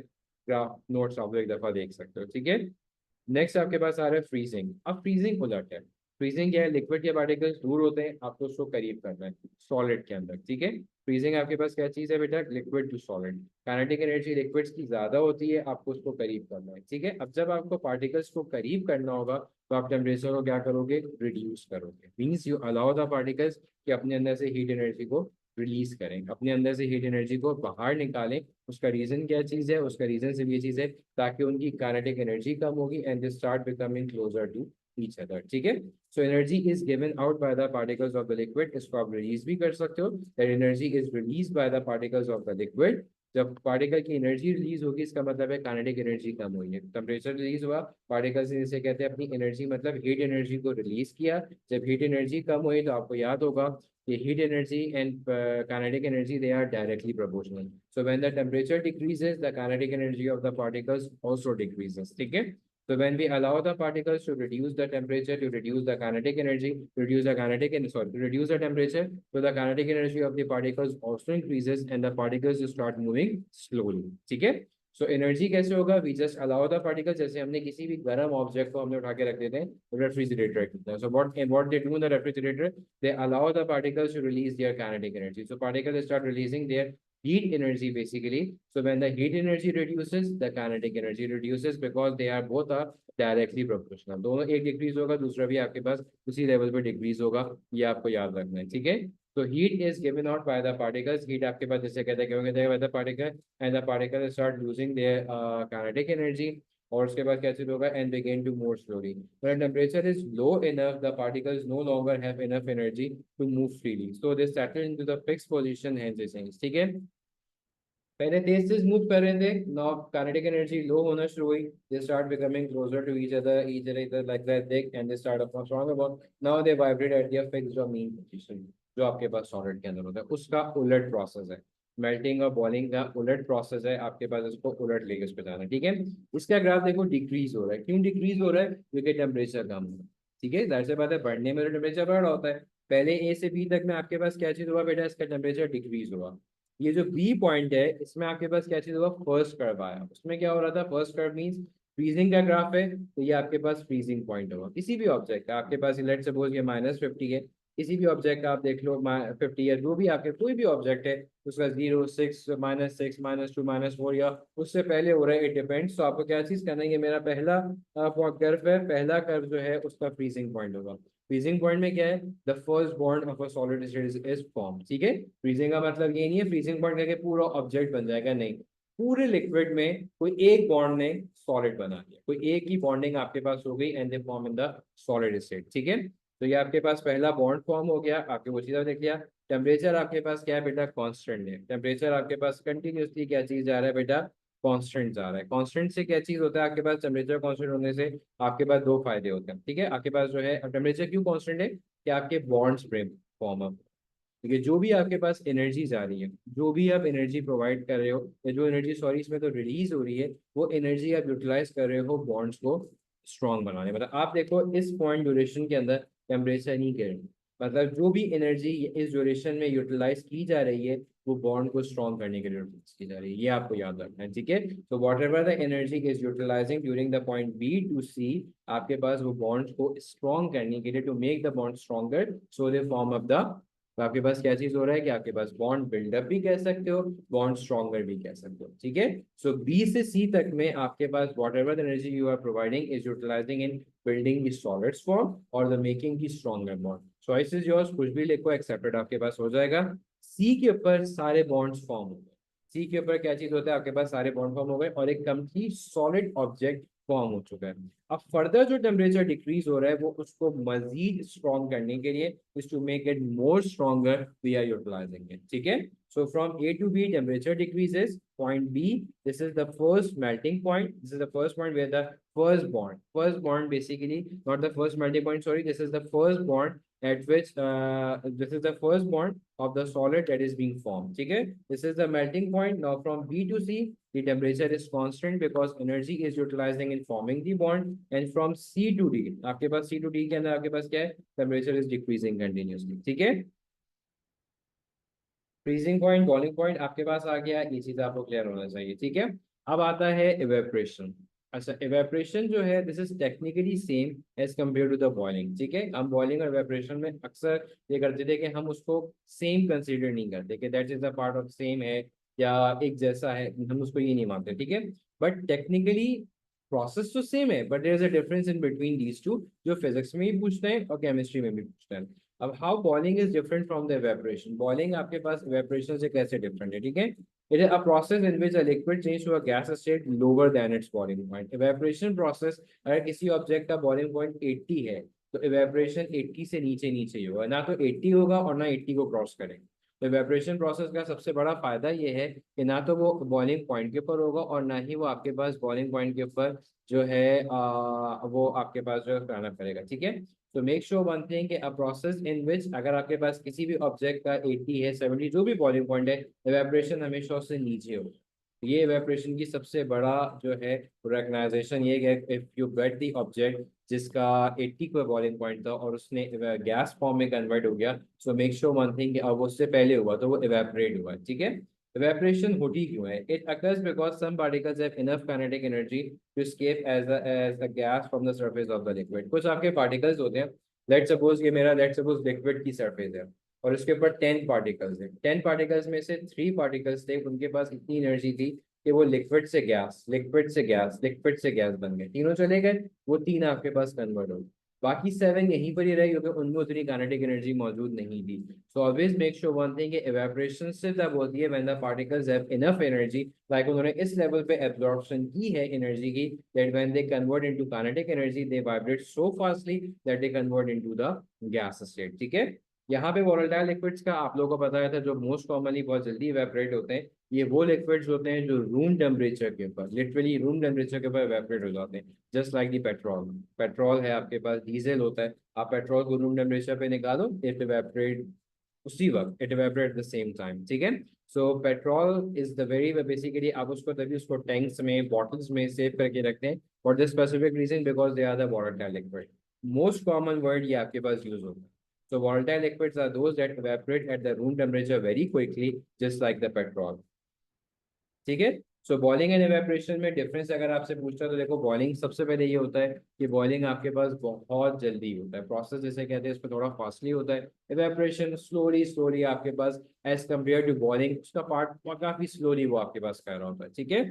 S1: ग्राफ नोट्स आप लोग एक दफा देख सकते हो, ठीक है। नेक्स्ट आपके पास आ रहा है फ्रीजिंग। अब फ्रीजिंग उलट है। फ्रीजिंग क्या है, लिक्विड के पार्टिकल्स दूर होते हैं, आपको उसको करीब करना है सॉलिड के अंदर, ठीक है। फ्रीजिंग आपके पास क्या चीज़ है बेटा, liquid to solid. Kinetic energy liquids की ज़्यादा होती है, आपको उसको करीब करना है, ठीक है। अब जब आपको पार्टिकल्स को करीब करना होगा तो आप टेम्परेचर को क्या करोगे, रिड्यूस करोगे। Means you allow the particles कि अपने अंदर से हीट एनर्जी को रिलीज करें, अपने अंदर से हीट एनर्जी को बाहर निकालें। उसका रीज़न क्या चीज़ है, उसका रीज़न सिर्फ ये चीज़ है ताकि उनकी काइनेटिक एनर्जी कम होगी and they start becoming closer to each other, ठीक है। So energy is given out by the particles of the liquid, इसको आप रिलीज भी कर सकते हो, that energy is release by the particles of the liquid. जब पार्टिकल की एनर्जी रिलीज होगी, इसका मतलब है काइनेटिक एनर्जी कम हुई है, टेम्परेचर रिलीज हुआ, पार्टिकल्स ने जिसे कहते हैं अपनी एनर्जी मतलब हीट एनर्जी को रिलीज किया। जब हीट एनर्जी कम हुई तो आपको याद होगा कि heat energy and kinetic energy, they are directly proportional. So when the temperature decreases, the kinetic energy of the particles also decreases, ठीक है। So when we allow the particles to reduce the temperature, to reduce the kinetic energy, reduce the kinetic and sorry, to reduce the temperature, so the kinetic energy of the particles also increases and the particles start moving slowly, ठीक है। सो एनर्जी कैसे होगा, we just allow the particle, जैसे हमने किसी भी गर्म ऑब्जेक्ट को हमने उठा के रख देते हैं रेफ्रिजरेटर के अंदर। So what they do in the refrigerator, they allow the particles to release their kinetic energy. So particles start releasing their heat energy basically. So when the heat energy reduces, the kinetic energy reduces because they are both are directly proportional. दोनों एक डिक्रीज होगा, दूसरा भी आपके पास उसी लेवल पे डिक्रीज होगा, ये आपको याद रखना है, ठीक है। तो heat is given out by the particles, heat आपके पास जैसे कहते हैं by the particle and the particle start losing their kinetic energy, और उसके बाद क्या चीज होगा, and begin to move slowly. When temperature is low enough, the particles no longer have enough energy to move freely, so they settle into the fixed position, hence they change, ठीक है। पहले तेज तेज मूव कर रहे थे, नाउ काइनेटिक एनर्जी लो होना शुरू हुई, they start becoming closer to each other like that thick and they start upon strong about, now they vibrate at their fixed or mean position, जो आपके पास सॉलिड के अंदर होता है उसका उलट प्रोसेस है। मेल्टिंग और बॉइलिंग का उलट प्रोसेस है, आपके पास इसको उलट लेके उस पर जाना है, ठीक है। इसका ग्राफ देखो डिक्रीज हो रहा है, क्यों डिक्रीज हो रहा है, क्योंकि टेम्परेचर कम हो रहा है, ठीक है। जाहिर सी बात है, बढ़ने में तो टेम्परेचर बढ़ रहा होता है। पहले ए से बी तक में आपके पास क्या चीज हुआ बेटा, इसका टेम्परेचर डिक्रीज हुआ। ये जो बी पॉइंट है, इसमें आपके पास क्या चीज होगा, फर्स्ट कर्व आया, उसमें क्या हो रहा था, फर्स्ट कर्व मींस फ्रीजिंग का ग्राफ है, तो ये आपके पास फ्रीजिंग पॉइंट होगा किसी भी ऑब्जेक्ट का। आपके पास लेट सपोज ये -50 है, किसी भी ऑब्जेक्ट का आप देख लो 50 है, जो भी आपके कोई भी ऑब्जेक्ट है उसका 0 6 -6 -2 -4 या उससे पहले हो रहा है, इट डिपेंड्स। तो आपको क्या चीज करना है, ये मेरा पहला कर्व है, पहला कर्व जो है उसका फ्रीजिंग पॉइंट होगा। फ्रीजिंग पॉइंट में क्या है, the first bond of a solid is form, ठीक है। फ्रीजिंग का मतलब ये नहीं है फ्रीजिंग पॉइंट करके पूरा ऑब्जेक्ट बन जाएगा, नहीं, पूरे लिक्विड में कोई एक बॉन्ड ने सॉलिड बना दिया, कोई एक ही बॉन्डिंग आपके पास हो गई and they form in the solid state, ठीक है। तो ये आपके पास पहला बॉन्ड फॉर्म हो गया, आपके वो चीज़ देख लिया। टेम्परेचर आपके पास क्या है बेटा, कांस्टेंट है, टेम्परेचर आपके पास कंटिन्यूसली क्या चीज जा रहा है बेटा, कांस्टेंट जा रहा है। कांस्टेंट से क्या चीज होता है, आपके पास टेम्परेचर कांस्टेंट होने से आपके पास दो फायदे होते हैं, ठीक है। आपके पास जो है टेम्परेचर क्यों कांस्टेंट है कि आपके बॉन्ड्स फॉर्म अप, ठीक है। जो भी आपके पास एनर्जी जा रही है, जो भी आप एनर्जी प्रोवाइड कर रहे हो, या जो एनर्जी सॉरी इसमें तो रिलीज हो रही है, वो एनर्जी आप यूटिलाइज कर रहे हो बॉन्ड्स को स्ट्रॉन्ग बनाने। मतलब आप देखो इस पॉइंट ड्यूरेशन के अंदर टेम्परेचर नहीं गिर, मतलब जो भी एनर्जी इस ड्यूरेशन में यूटिलाइज की जा रही है वो बॉन्ड को स्ट्रॉन्ग करने के लिए यूटिलाइज की जा रही है, ये आपको याद रखना है, ठीक है। तो whatever the energy is utilising during the point B to C, आपके पास वो बॉन्ड को स्ट्रॉन्ग करने के लिए, to make the bond stronger so they form of the, तो आपके पास क्या चीज हो रहा है कि आपके पास बॉन्ड बिल्डअप भी कह सकते हो, बॉन्ड स्ट्रॉन्गर भी कह सकते हो, ठीक है। सो बी से सी तक में आपके पास whatever the energy you are providing is utilising in building the solids form और द मेकिंग की stronger bond. Choice is yours, कुछ भी लिखो, एक्सेप्टेड आपके पास हो जाएगा। सी के ऊपर सारे बॉन्ड्स फॉर्म हो गए। सी के ऊपर क्या चीज होता है, आपके पास सारे बॉन्ड फॉर्म हो गए और एक कंप्लीट सॉलिड ऑब्जेक्ट फॉर्म हो चुका है। अब फर्दर जो टेम्परेचर डिक्रीज हो रहा है वो उसको मजीद स्ट्रॉन्ग करने के लिए, is to make it more stronger, we are utilizing it, ठीक है। So from A to B temperature decreases, point B, this is the first melting point, this is the first point where the first bond basically, not the first melting point, sorry, this is the first bond at which this is the first bond of the solid that is being formed, ठीक है। This is the melting point. Now from B to C the temperature is constant because energy is utilizing in forming the bond, and from C to D आपके पास C to D के अंदर आपके पास क्या है, टेम्परेचर इज डिक्रीजिंग कंटिन्यूसली, ठीक है। फ्रीजिंग पॉइंट, बॉइलिंग पॉइंट आपके पास आ गया, ये चीज आपको क्लियर होना चाहिए, ठीक है। अब आता है इवेपोरेशन। अच्छा, इवेपोरेशन जो है this is technically same as compare to the boiling, ठीक है। हम बॉइलिंग और इवेपोरेशन में अक्सर ये करते थे कि हम उसको सेम कंसीडर नहीं करते कि that is a part of same है या एक जैसा है, हम उसको ये नहीं मानते, ठीक है। बट टेक्निकली प्रोसेस तो सेम है, but there is a difference in between these two, जो फिजिक्स में भी पूछते हैं और केमिस्ट्री में भी पूछते हैं। अब how boiling is different from the evaporation, boiling आपके पास इवेपोरेशन से कैसे डिफरेंट है, ठीक है। It is a process in which a liquid change to a gas state lower than its boiling point. Evaporation process, अगर किसी ऑब्जेक्ट का बॉइलिंग पॉइंट 80 है तो इवेपोरेशन 80 से नीचे नीचे ही होगा, ना तो 80 होगा और ना 80 को क्रॉस करेगा। तो इवेपोरेशन प्रोसेस का सबसे बड़ा फायदा ये है कि ना तो वो बॉइलिंग पॉइंट के ऊपर होगा और ना ही वो आपके पास बॉइलिंग पॉइंट के ऊपर जो है वो आपके पास जो है कराना पड़ेगा, ठीक है। तो मेक श्योर वन थिंग कि अ प्रोसेस इन विच अगर आपके पास किसी भी ऑब्जेक्ट का 80 है, 70 जो भी बॉइलिंग पॉइंट है, इवेपोरेशन हमेशा उससे नीचे हो। ये इवेपोरेशन की सबसे बड़ा जो है रिकग्नाइजेशन ये है, if you get the object जिसका 80 का बॉइलिंग पॉइंट था और उसने गैस फॉर्म में कन्वर्ट हो गया, so make sure one thing अब उससे पहले हुआ तो वो इवेपोरेट हुआ, ठीक है। इवेपोरेशन होती क्यों है, it occurs because some particles have enough kinetic energy to escape as a gas from the surface of the liquid. कुछ आपके पार्टिकल्स होते हैं, लेट सपोज लिक्विड की सरफेस है और उसके ऊपर 10 पार्टिकल्स है, 10 पार्टिकल्स में से 3 पार्टिकल्स थे, उनके पास इतनी एनर्जी थी कि वो लिक्विड से गैस, लिक्विड से गैस, लिक्विड से गैस बन गए, तीनों चले गए, वो तीन आपके पास कन्वर्ट हो गए। बाकी 7 यहीं पर ही रहे क्योंकि उनमें उतनी काइनेटिक एनर्जी मौजूद नहीं थी। So always make sure one thing, evaporation से तब होती है when the particles have enough energy, like उन्होंने इस लेवल पे एब्जॉर्प्शन की है एनर्जी की, that when they convert into kinetic energy they vibrate so fastly that they convert into the gas state, ठीक है। यहाँ पे वोलेटाइल लिक्विड्स का आप लोगों को बताया था जो मोस्ट कॉमनली बहुत जल्दी इवेपोरेट होते हैं, ये वो लिक्विड्स होते हैं जो रूम टेम्परेचर के ऊपर, लिटरली रूम टेम्परेचर के ऊपर इवेपोरेट हो जाते हैं, just like the petrol. Petrol है आपके पास, डीजल होता है, आप पेट्रोल को रूम टेम्परेचर पे निकालो, इट इवेपोरेट उसी वक्त, it evaporate at the same time, ठीक है। So petrol is the very basically आप उसको तभी उसको टैंक्स में, बॉटल्स में सेव करके रखते हैं for this specific reason because they are the volatile liquid. Most common word ये आपके पास यूज होता है। So volatile liquids are those that evaporate at the room temperature very quickly, just like the petrol. ठीक है। सो बॉइलिंग एंड इवेपोरेशन में डिफरेंस अगर आपसे पूछता है तो देखो, बॉइलिंग सबसे पहले ये होता है कि बॉइलिंग आपके पास बहुत जल्दी होता है, प्रोसेस जैसे कहते हैं इसको थोड़ा फास्टली होता है। इवेपोरेशन स्लोली स्लोली आपके पास एज कम्पेयर टू बॉइलिंग, उसका पार्ट काफी स्लोली वो आपके पास कर रहा होता है, ठीक है।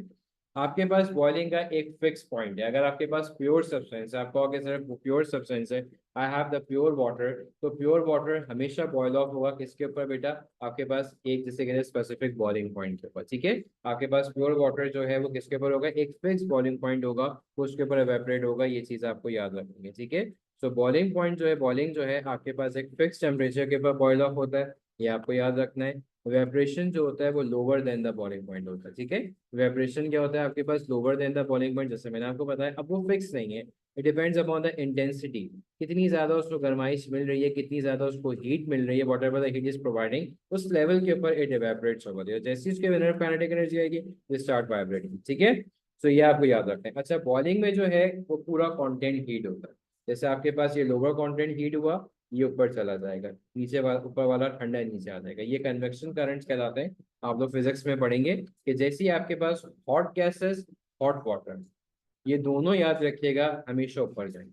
S1: आपके पास बॉइलिंग का एक फिक्स पॉइंट है, अगर आपके पास प्योर सब्सटेंस है, आप कहोगे सर प्योर सब्सटेंस है, I have the pure water, तो प्योर वाटर हमेशा बॉयल ऑफ होगा किसके ऊपर बेटा, आपके पास एक जिसे कहते हैं स्पेसिफिक बॉइलिंग पॉइंट के ऊपर, ठीक है। आपके पास प्योर वाटर जो है वो किसके ऊपर होगा, एक फिक्स बॉइलिंग पॉइंट होगा, वो उसके ऊपर एवेपोरेट होगा, ये चीज आपको याद रखनी है, ठीक है। सो बॉइलिंग पॉइंट जो है, बॉइलिंग जो है आपके पास एक फिक्स टेम्परेचर के ऊपर बॉयल ऑफ होता है, ये आपको याद रखना है। वेब्रेशन जो होता है वो lower than the boiling point होता है, ठीक है। वेब्रेशन क्या होता है आपके पास, lower than the boiling point, जैसे मैंने आपको बताया। अब वो फिक्स नहीं है, it depends upon the intensity, कितनी ज्यादा उसको गर्माइश मिल रही है, कितनी ज्यादा उसको हीट मिल रही है, whatever the heat is providing, उस लेवल के ऊपर इट इवेपोरेट्स होगा। जैसे उसके अंदर काइनेटिक एनर्जी आएगी, ये स्टार्ट वाइब्रेटिंग, ठीक है। तो ये आपको याद रखना है। अच्छा, बॉइलिंग में जो है वो पूरा कॉन्टेंट हीट होता है। जैसे आपके पास ये लोअर कॉन्टेंट हीट हुआ, ये ऊपर चला जाएगा, ऊपर वाला ठंडा नीचे आ जाएगा, ये कन्वेक्शन करंट्स कहलाते हैं। आप लोग फिजिक्स में पढ़ेंगे कि जैसे ही आपके पास हॉट गैसेस, हॉट वाटर, ये दोनों याद रखिएगा हमेशा ऊपर जाएंगे,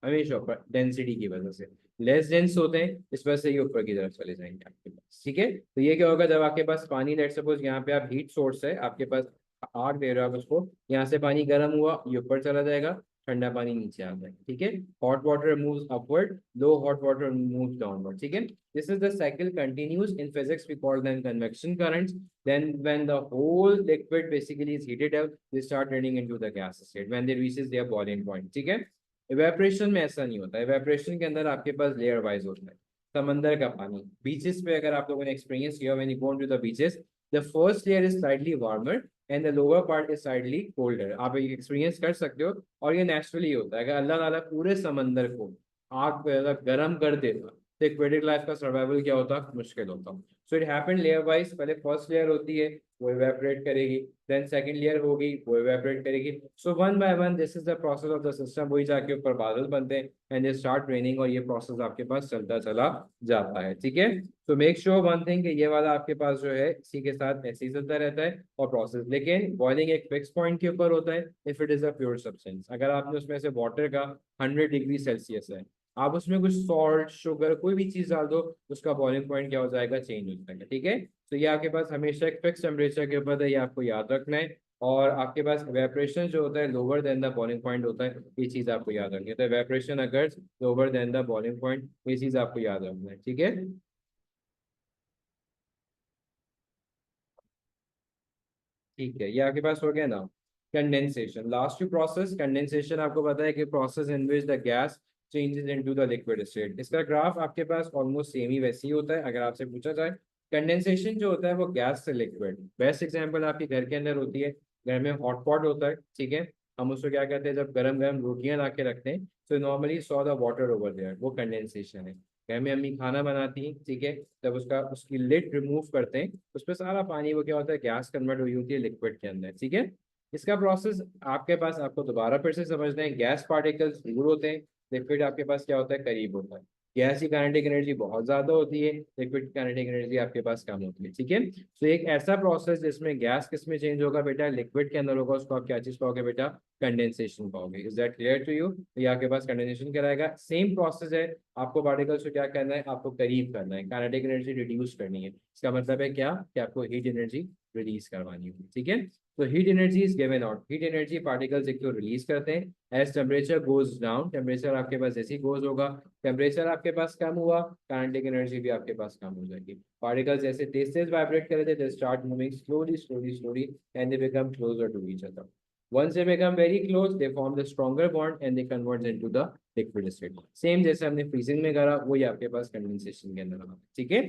S1: हमेशा ऊपर, डेंसिटी की वजह से। लेस डेंस होते हैं, इस वजह से ये ऊपर की तरफ चले जाएंगे आपके पास, ठीक है। तो ये क्या होगा, जब आपके पास पानी, लेट सपोज यहाँ पे आप हीट सोर्स है आपके पास, आग दे रहे हो आप उसको, यहाँ से पानी गर्म हुआ, ये ऊपर चला जाएगा, ठंडा पानी नीचे आ जाएगा, ठीक है। Hot water moves upward, low hot water moves downward, ठीक है। This is the cycle continues in physics, we call them convection currents. Then when the whole liquid basically is heated up, they start turning into the gas state when they reaches their boiling point, ठीक है। इवेपोरेशन में ऐसा नहीं होता, इवेपोरेशन के अंदर आपके पास लेयर वाइज होता है। समंदर का पानी, बीचेस पे अगर आप लोगों ने एक्सपीरियंस किया, when you go to the beaches, the first layer is slightly warmer and the lower part is slightly colder, आप ये एक्सपीरियंस कर सकते हो। और ये नेचुरली होता है, अगर अल्लाह ताला पूरे समंदर को आग पे अगर गर्म कर देता तो एक्वेटिक लाइफ का सर्वाइवल क्या होता, मुश्किल होता। So it happened layer wise, पहले फर्स्ट लेयर होती है, वो इवेपोरेट करेगी, देन सेकंड लेयर होगी, वो इवेपोरेट करेगी। So one by one this is the process of the system, वही जाके ऊपर बादल बनते हैं एंड दे स्टार्ट रेनिंग, और ये प्रोसेस आपके पास चलता चला जाता है, ठीक है। तो मेक श्योर वन थिंग कि ये वाला आपके पास जो है इसी के साथ ऐसे ही चलता रहता है और प्रोसेस, लेकिन बॉइलिंग एक फिक्स पॉइंट के ऊपर होता है if it is a pure substance. अगर आपने उसमें से वाटर का 100 डिग्री सेल्सियस है, आप उसमें कुछ सॉल्ट, शुगर, कोई भी चीज डाल दो, उसका बॉइलिंग पॉइंट क्या हो जाएगा, चेंज हो जाएगा, ठीक है। तो ये आपके पास हमेशा एक फिक्स टेम्परेचर के ऊपर है, ये आपको याद रखना है। और आपके पास इवेपोरेशन जो होता है lower than the boiling point होता है, ये चीज आपको याद रखनी है। तो इवेपोरेशन अगर lower than the boiling point, ये चीज आपको याद रखना है, ठीक है। ठीक है, ये आपके पास हो गया ना। Condensation, last two process condensation, आपको पता है कि process in which the gas changes into the liquid state. इसका ग्राफ आपके पास ऑलमोस्ट सेम ही वैसे ही होता है। अगर आपसे पूछा जाए कंडेंसेशन जो होता है वो गैस से लिक्विड, बेस्ट एग्जांपल आपके घर के अंदर होती है। घर में हॉट पॉट होता है, ठीक है। हम उसको क्या कहते हैं, जब गरम गरम रोटियां ला के रखते हैं, तो normally saw the water over there, वो कंडेंसेशन है। घर में अम्मी खाना बनाती हैं, ठीक है, जब उसका उसकी लिड रिमूव करते हैं, उस पर सारा पानी वो क्या होता है, गैस कन्वर्ट हुई होती है लिक्विड के अंदर, ठीक है। इसका प्रोसेस आपके पास, आपको दोबारा फिर से समझना है, गैस पार्टिकल्स दूर होते हैं, लिक्विड आपके पास क्या होता है, करीब होता है। गैस की काइनेटिक एनर्जी बहुत ज्यादा होती है, लिक्विड की काइनेटिक एनर्जी आपके पास कम होती है, ठीक है। तो एक ऐसा प्रोसेस जिसमें गैस किस में चेंज होगा बेटा, लिक्विड के अंदर होगा, उसको आप क्या चीज पाओगे बेटा, कंडेंसेशन पाओगे। Is that clear to you? ये आपके पास कंडेंसेशन कराएगा, सेम प्रोसेस है। आपको पार्टिकल्स को क्या करना है, आपको करीब करना है, काइनेटिक एनर्जी रिड्यूस करनी है। इसका मतलब है क्या, कि आपको हीट एनर्जी रिलीज करवानी होगी, ठीक है। तो heat energy is given out, heat energy particles एक तो रिलीज करते हैं as temperature goes down, temperature आपके पास जैसे ही गोज होगा, टेम्परेचर आपके पास कम हुआ, काइनेटिक एनर्जी भी आपके पास कम हो जाएगी। पार्टिकल्स जैसे तेज तेज वाइब्रेट कर रहे थे, they start moving slowly slowly slowly and they become closer to each other. Once they become very close, they form the stronger bond and they convert into the liquid state. Same जैसे हमने फ्रीजिंग में करा, वही आपके पास कंडेंसेशन के अंदर होगा, ठीक है।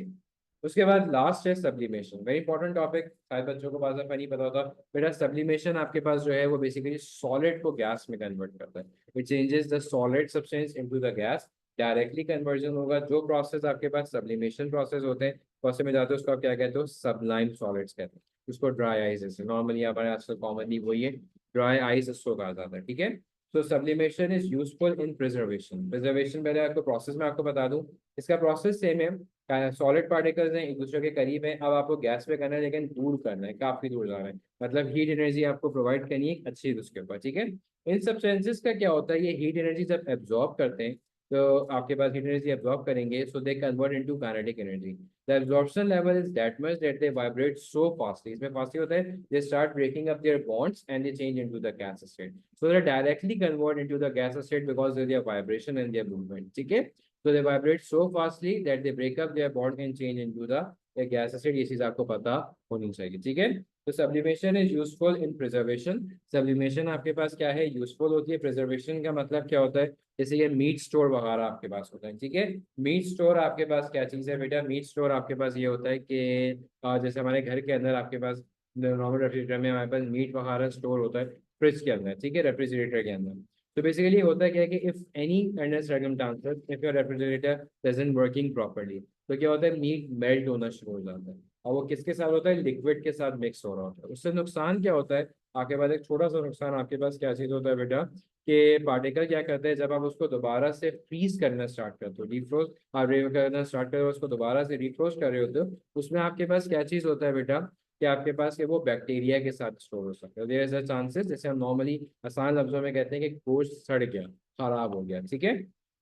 S1: उसके बाद लास्ट है सब्लिमेशन, वेरी इंपॉर्टेंट टॉपिक, शायद बच्चों को बात नहीं पता होता। बेटा सब्लिमेशन आपके पास जो है वो बेसिकली सॉलिड को गैस में कन्वर्ट करता है, it changes the solid substance into the gas, directly conversion होगा। जो प्रोसेस आपके पास सब्लिमेशन प्रोसेस होते हैं, प्रोसेस में जाते हैं, उसको आप क्या कहते हो, सबलाइम सॉलिड्स कहते हैं। उसको ड्राई आइस, जैसे नॉर्मली हमारे आजकल कॉमनली वही है, ड्राई आइस इसको कहा जाता है, ठीक है। तो sublimation is useful in preservation, preservation पहले आपको प्रोसेस में आपको बता दूं, इसका प्रोसेस सेम है, सॉलिड पार्टिकल्स हैं एक दूसरे के करीब है, अब आपको गैस पे करना है लेकिन दूर करना है, काफी दूर जाना है, मतलब हीट एनर्जी आपको प्रोवाइड करनी है अच्छी उसके ऊपर, ठीक है। इन सब्सटेंसेस का क्या होता है, ये हीट एनर्जी जब एब्जॉर्ब करते हैं, तो आपके पास हीट एनर्जी एब्जॉर्ब करेंगे, so they convert into kinetic energy. The absorption level is that much that they vibrate so fastly, इसमें फास्टली होता है, they start breaking up their bonds and they change into the gas state, so they directly convert into the gas state because their vibration and their movement, ठीक है। So they vibrate so fastly that they break up their bond and change into the a gas state, ये चीज आपको पता होनी चाहिए, ठीक है। तो sublimation is useful in preservation, sublimation आपके पास क्या है, यूजफुल होती है। प्रिजर्वेशन का मतलब क्या होता है, जैसे ये मीट स्टोर वगैरह आपके पास होता है, ठीक है। मीट स्टोर आपके पास क्या चीज़ है बेटा, मीट स्टोर आपके पास ये होता है कि जैसे हमारे घर के अंदर आपके पास नॉर्मल रेफ्रिजरेटर में हमारे पास मीट वगैरह स्टोर होता है फ्रिज के अंदर, ठीक है, रेफ्रिजरेटर के अंदर। तो बेसिकली होता है क्या है कि if any under circumstances if your refrigerator doesn't working properly, तो क्या होता है, मीट मेल्ट होना शुरू हो जाता है। और वो किसके साथ होता है, लिक्विड के साथ मिक्स हो रहा होता है। उससे नुकसान क्या होता है आपके पास, एक छोटा सा नुकसान आपके पास क्या चीज़ होता है बेटा, कि पार्टिकल क्या करते हैं, जब आप उसको दोबारा से फ्रीज करना स्टार्ट करते हो, डीफ्रोज आप करना स्टार्ट कर रहे हो, उसको दोबारा से रिफ्रोज कर रहे होते हो, उसमें आपके पास क्या चीज़ होता है बेटा, कि आपके पास कि वो बैक्टीरिया के साथ स्टोर हो सकता है। देयर इज अ चांसेस, जैसे हम नॉर्मली आसान लफ्जों में कहते हैं कि गोश्त सड़ गया, खराब हो गया, ठीक है।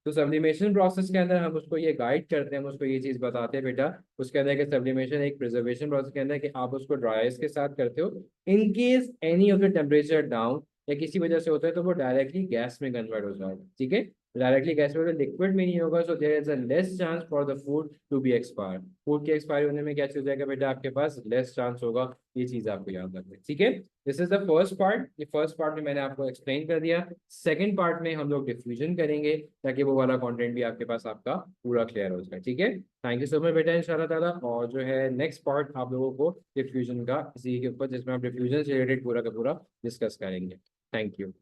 S1: तो सब्लिमेशन प्रोसेस के अंदर हम उसको ये गाइड करते हैं, हम उसको ये चीज़ बताते हैं बेटा, उसके अंदर कि सब्लिमेशन एक प्रिजर्वेशन प्रोसेस के अंदर कि आप उसको ड्राई आइस के साथ करते हो, in case any of the temperature down या किसी वजह से होता है तो वो डायरेक्टली गैस में कन्वर्ट हो जाएगा, ठीक है। डायरेक्टली गैस में लिक्विड में नहीं होगा, so there is a less chance for the food to be expire. Food के एक्सपायरी होने में क्या चीज हो जाएगा बेटा, आपके पास लेस चांस होगा। ये चीज आपको याद रखना है, ठीक है। This is the first part, ये फर्स्ट पार्ट में मैंने आपको एक्सप्लेन कर दिया। सेकंड पार्ट में हम लोग डिफ्यूजन करेंगे ताकि वो वाला कंटेंट भी आपके पास आपका पूरा क्लियर हो जाए, ठीक है। थैंक यू सो मच बेटा, इंशाल्लाह ताला। और जो है नेक्स्ट पार्ट आप लोगों को डिफ्यूजन का इसी के ऊपर, जिसमें आप डिफ्यूजन से रिलेटेड पूरा का पूरा डिस्कस करेंगे। Thank you.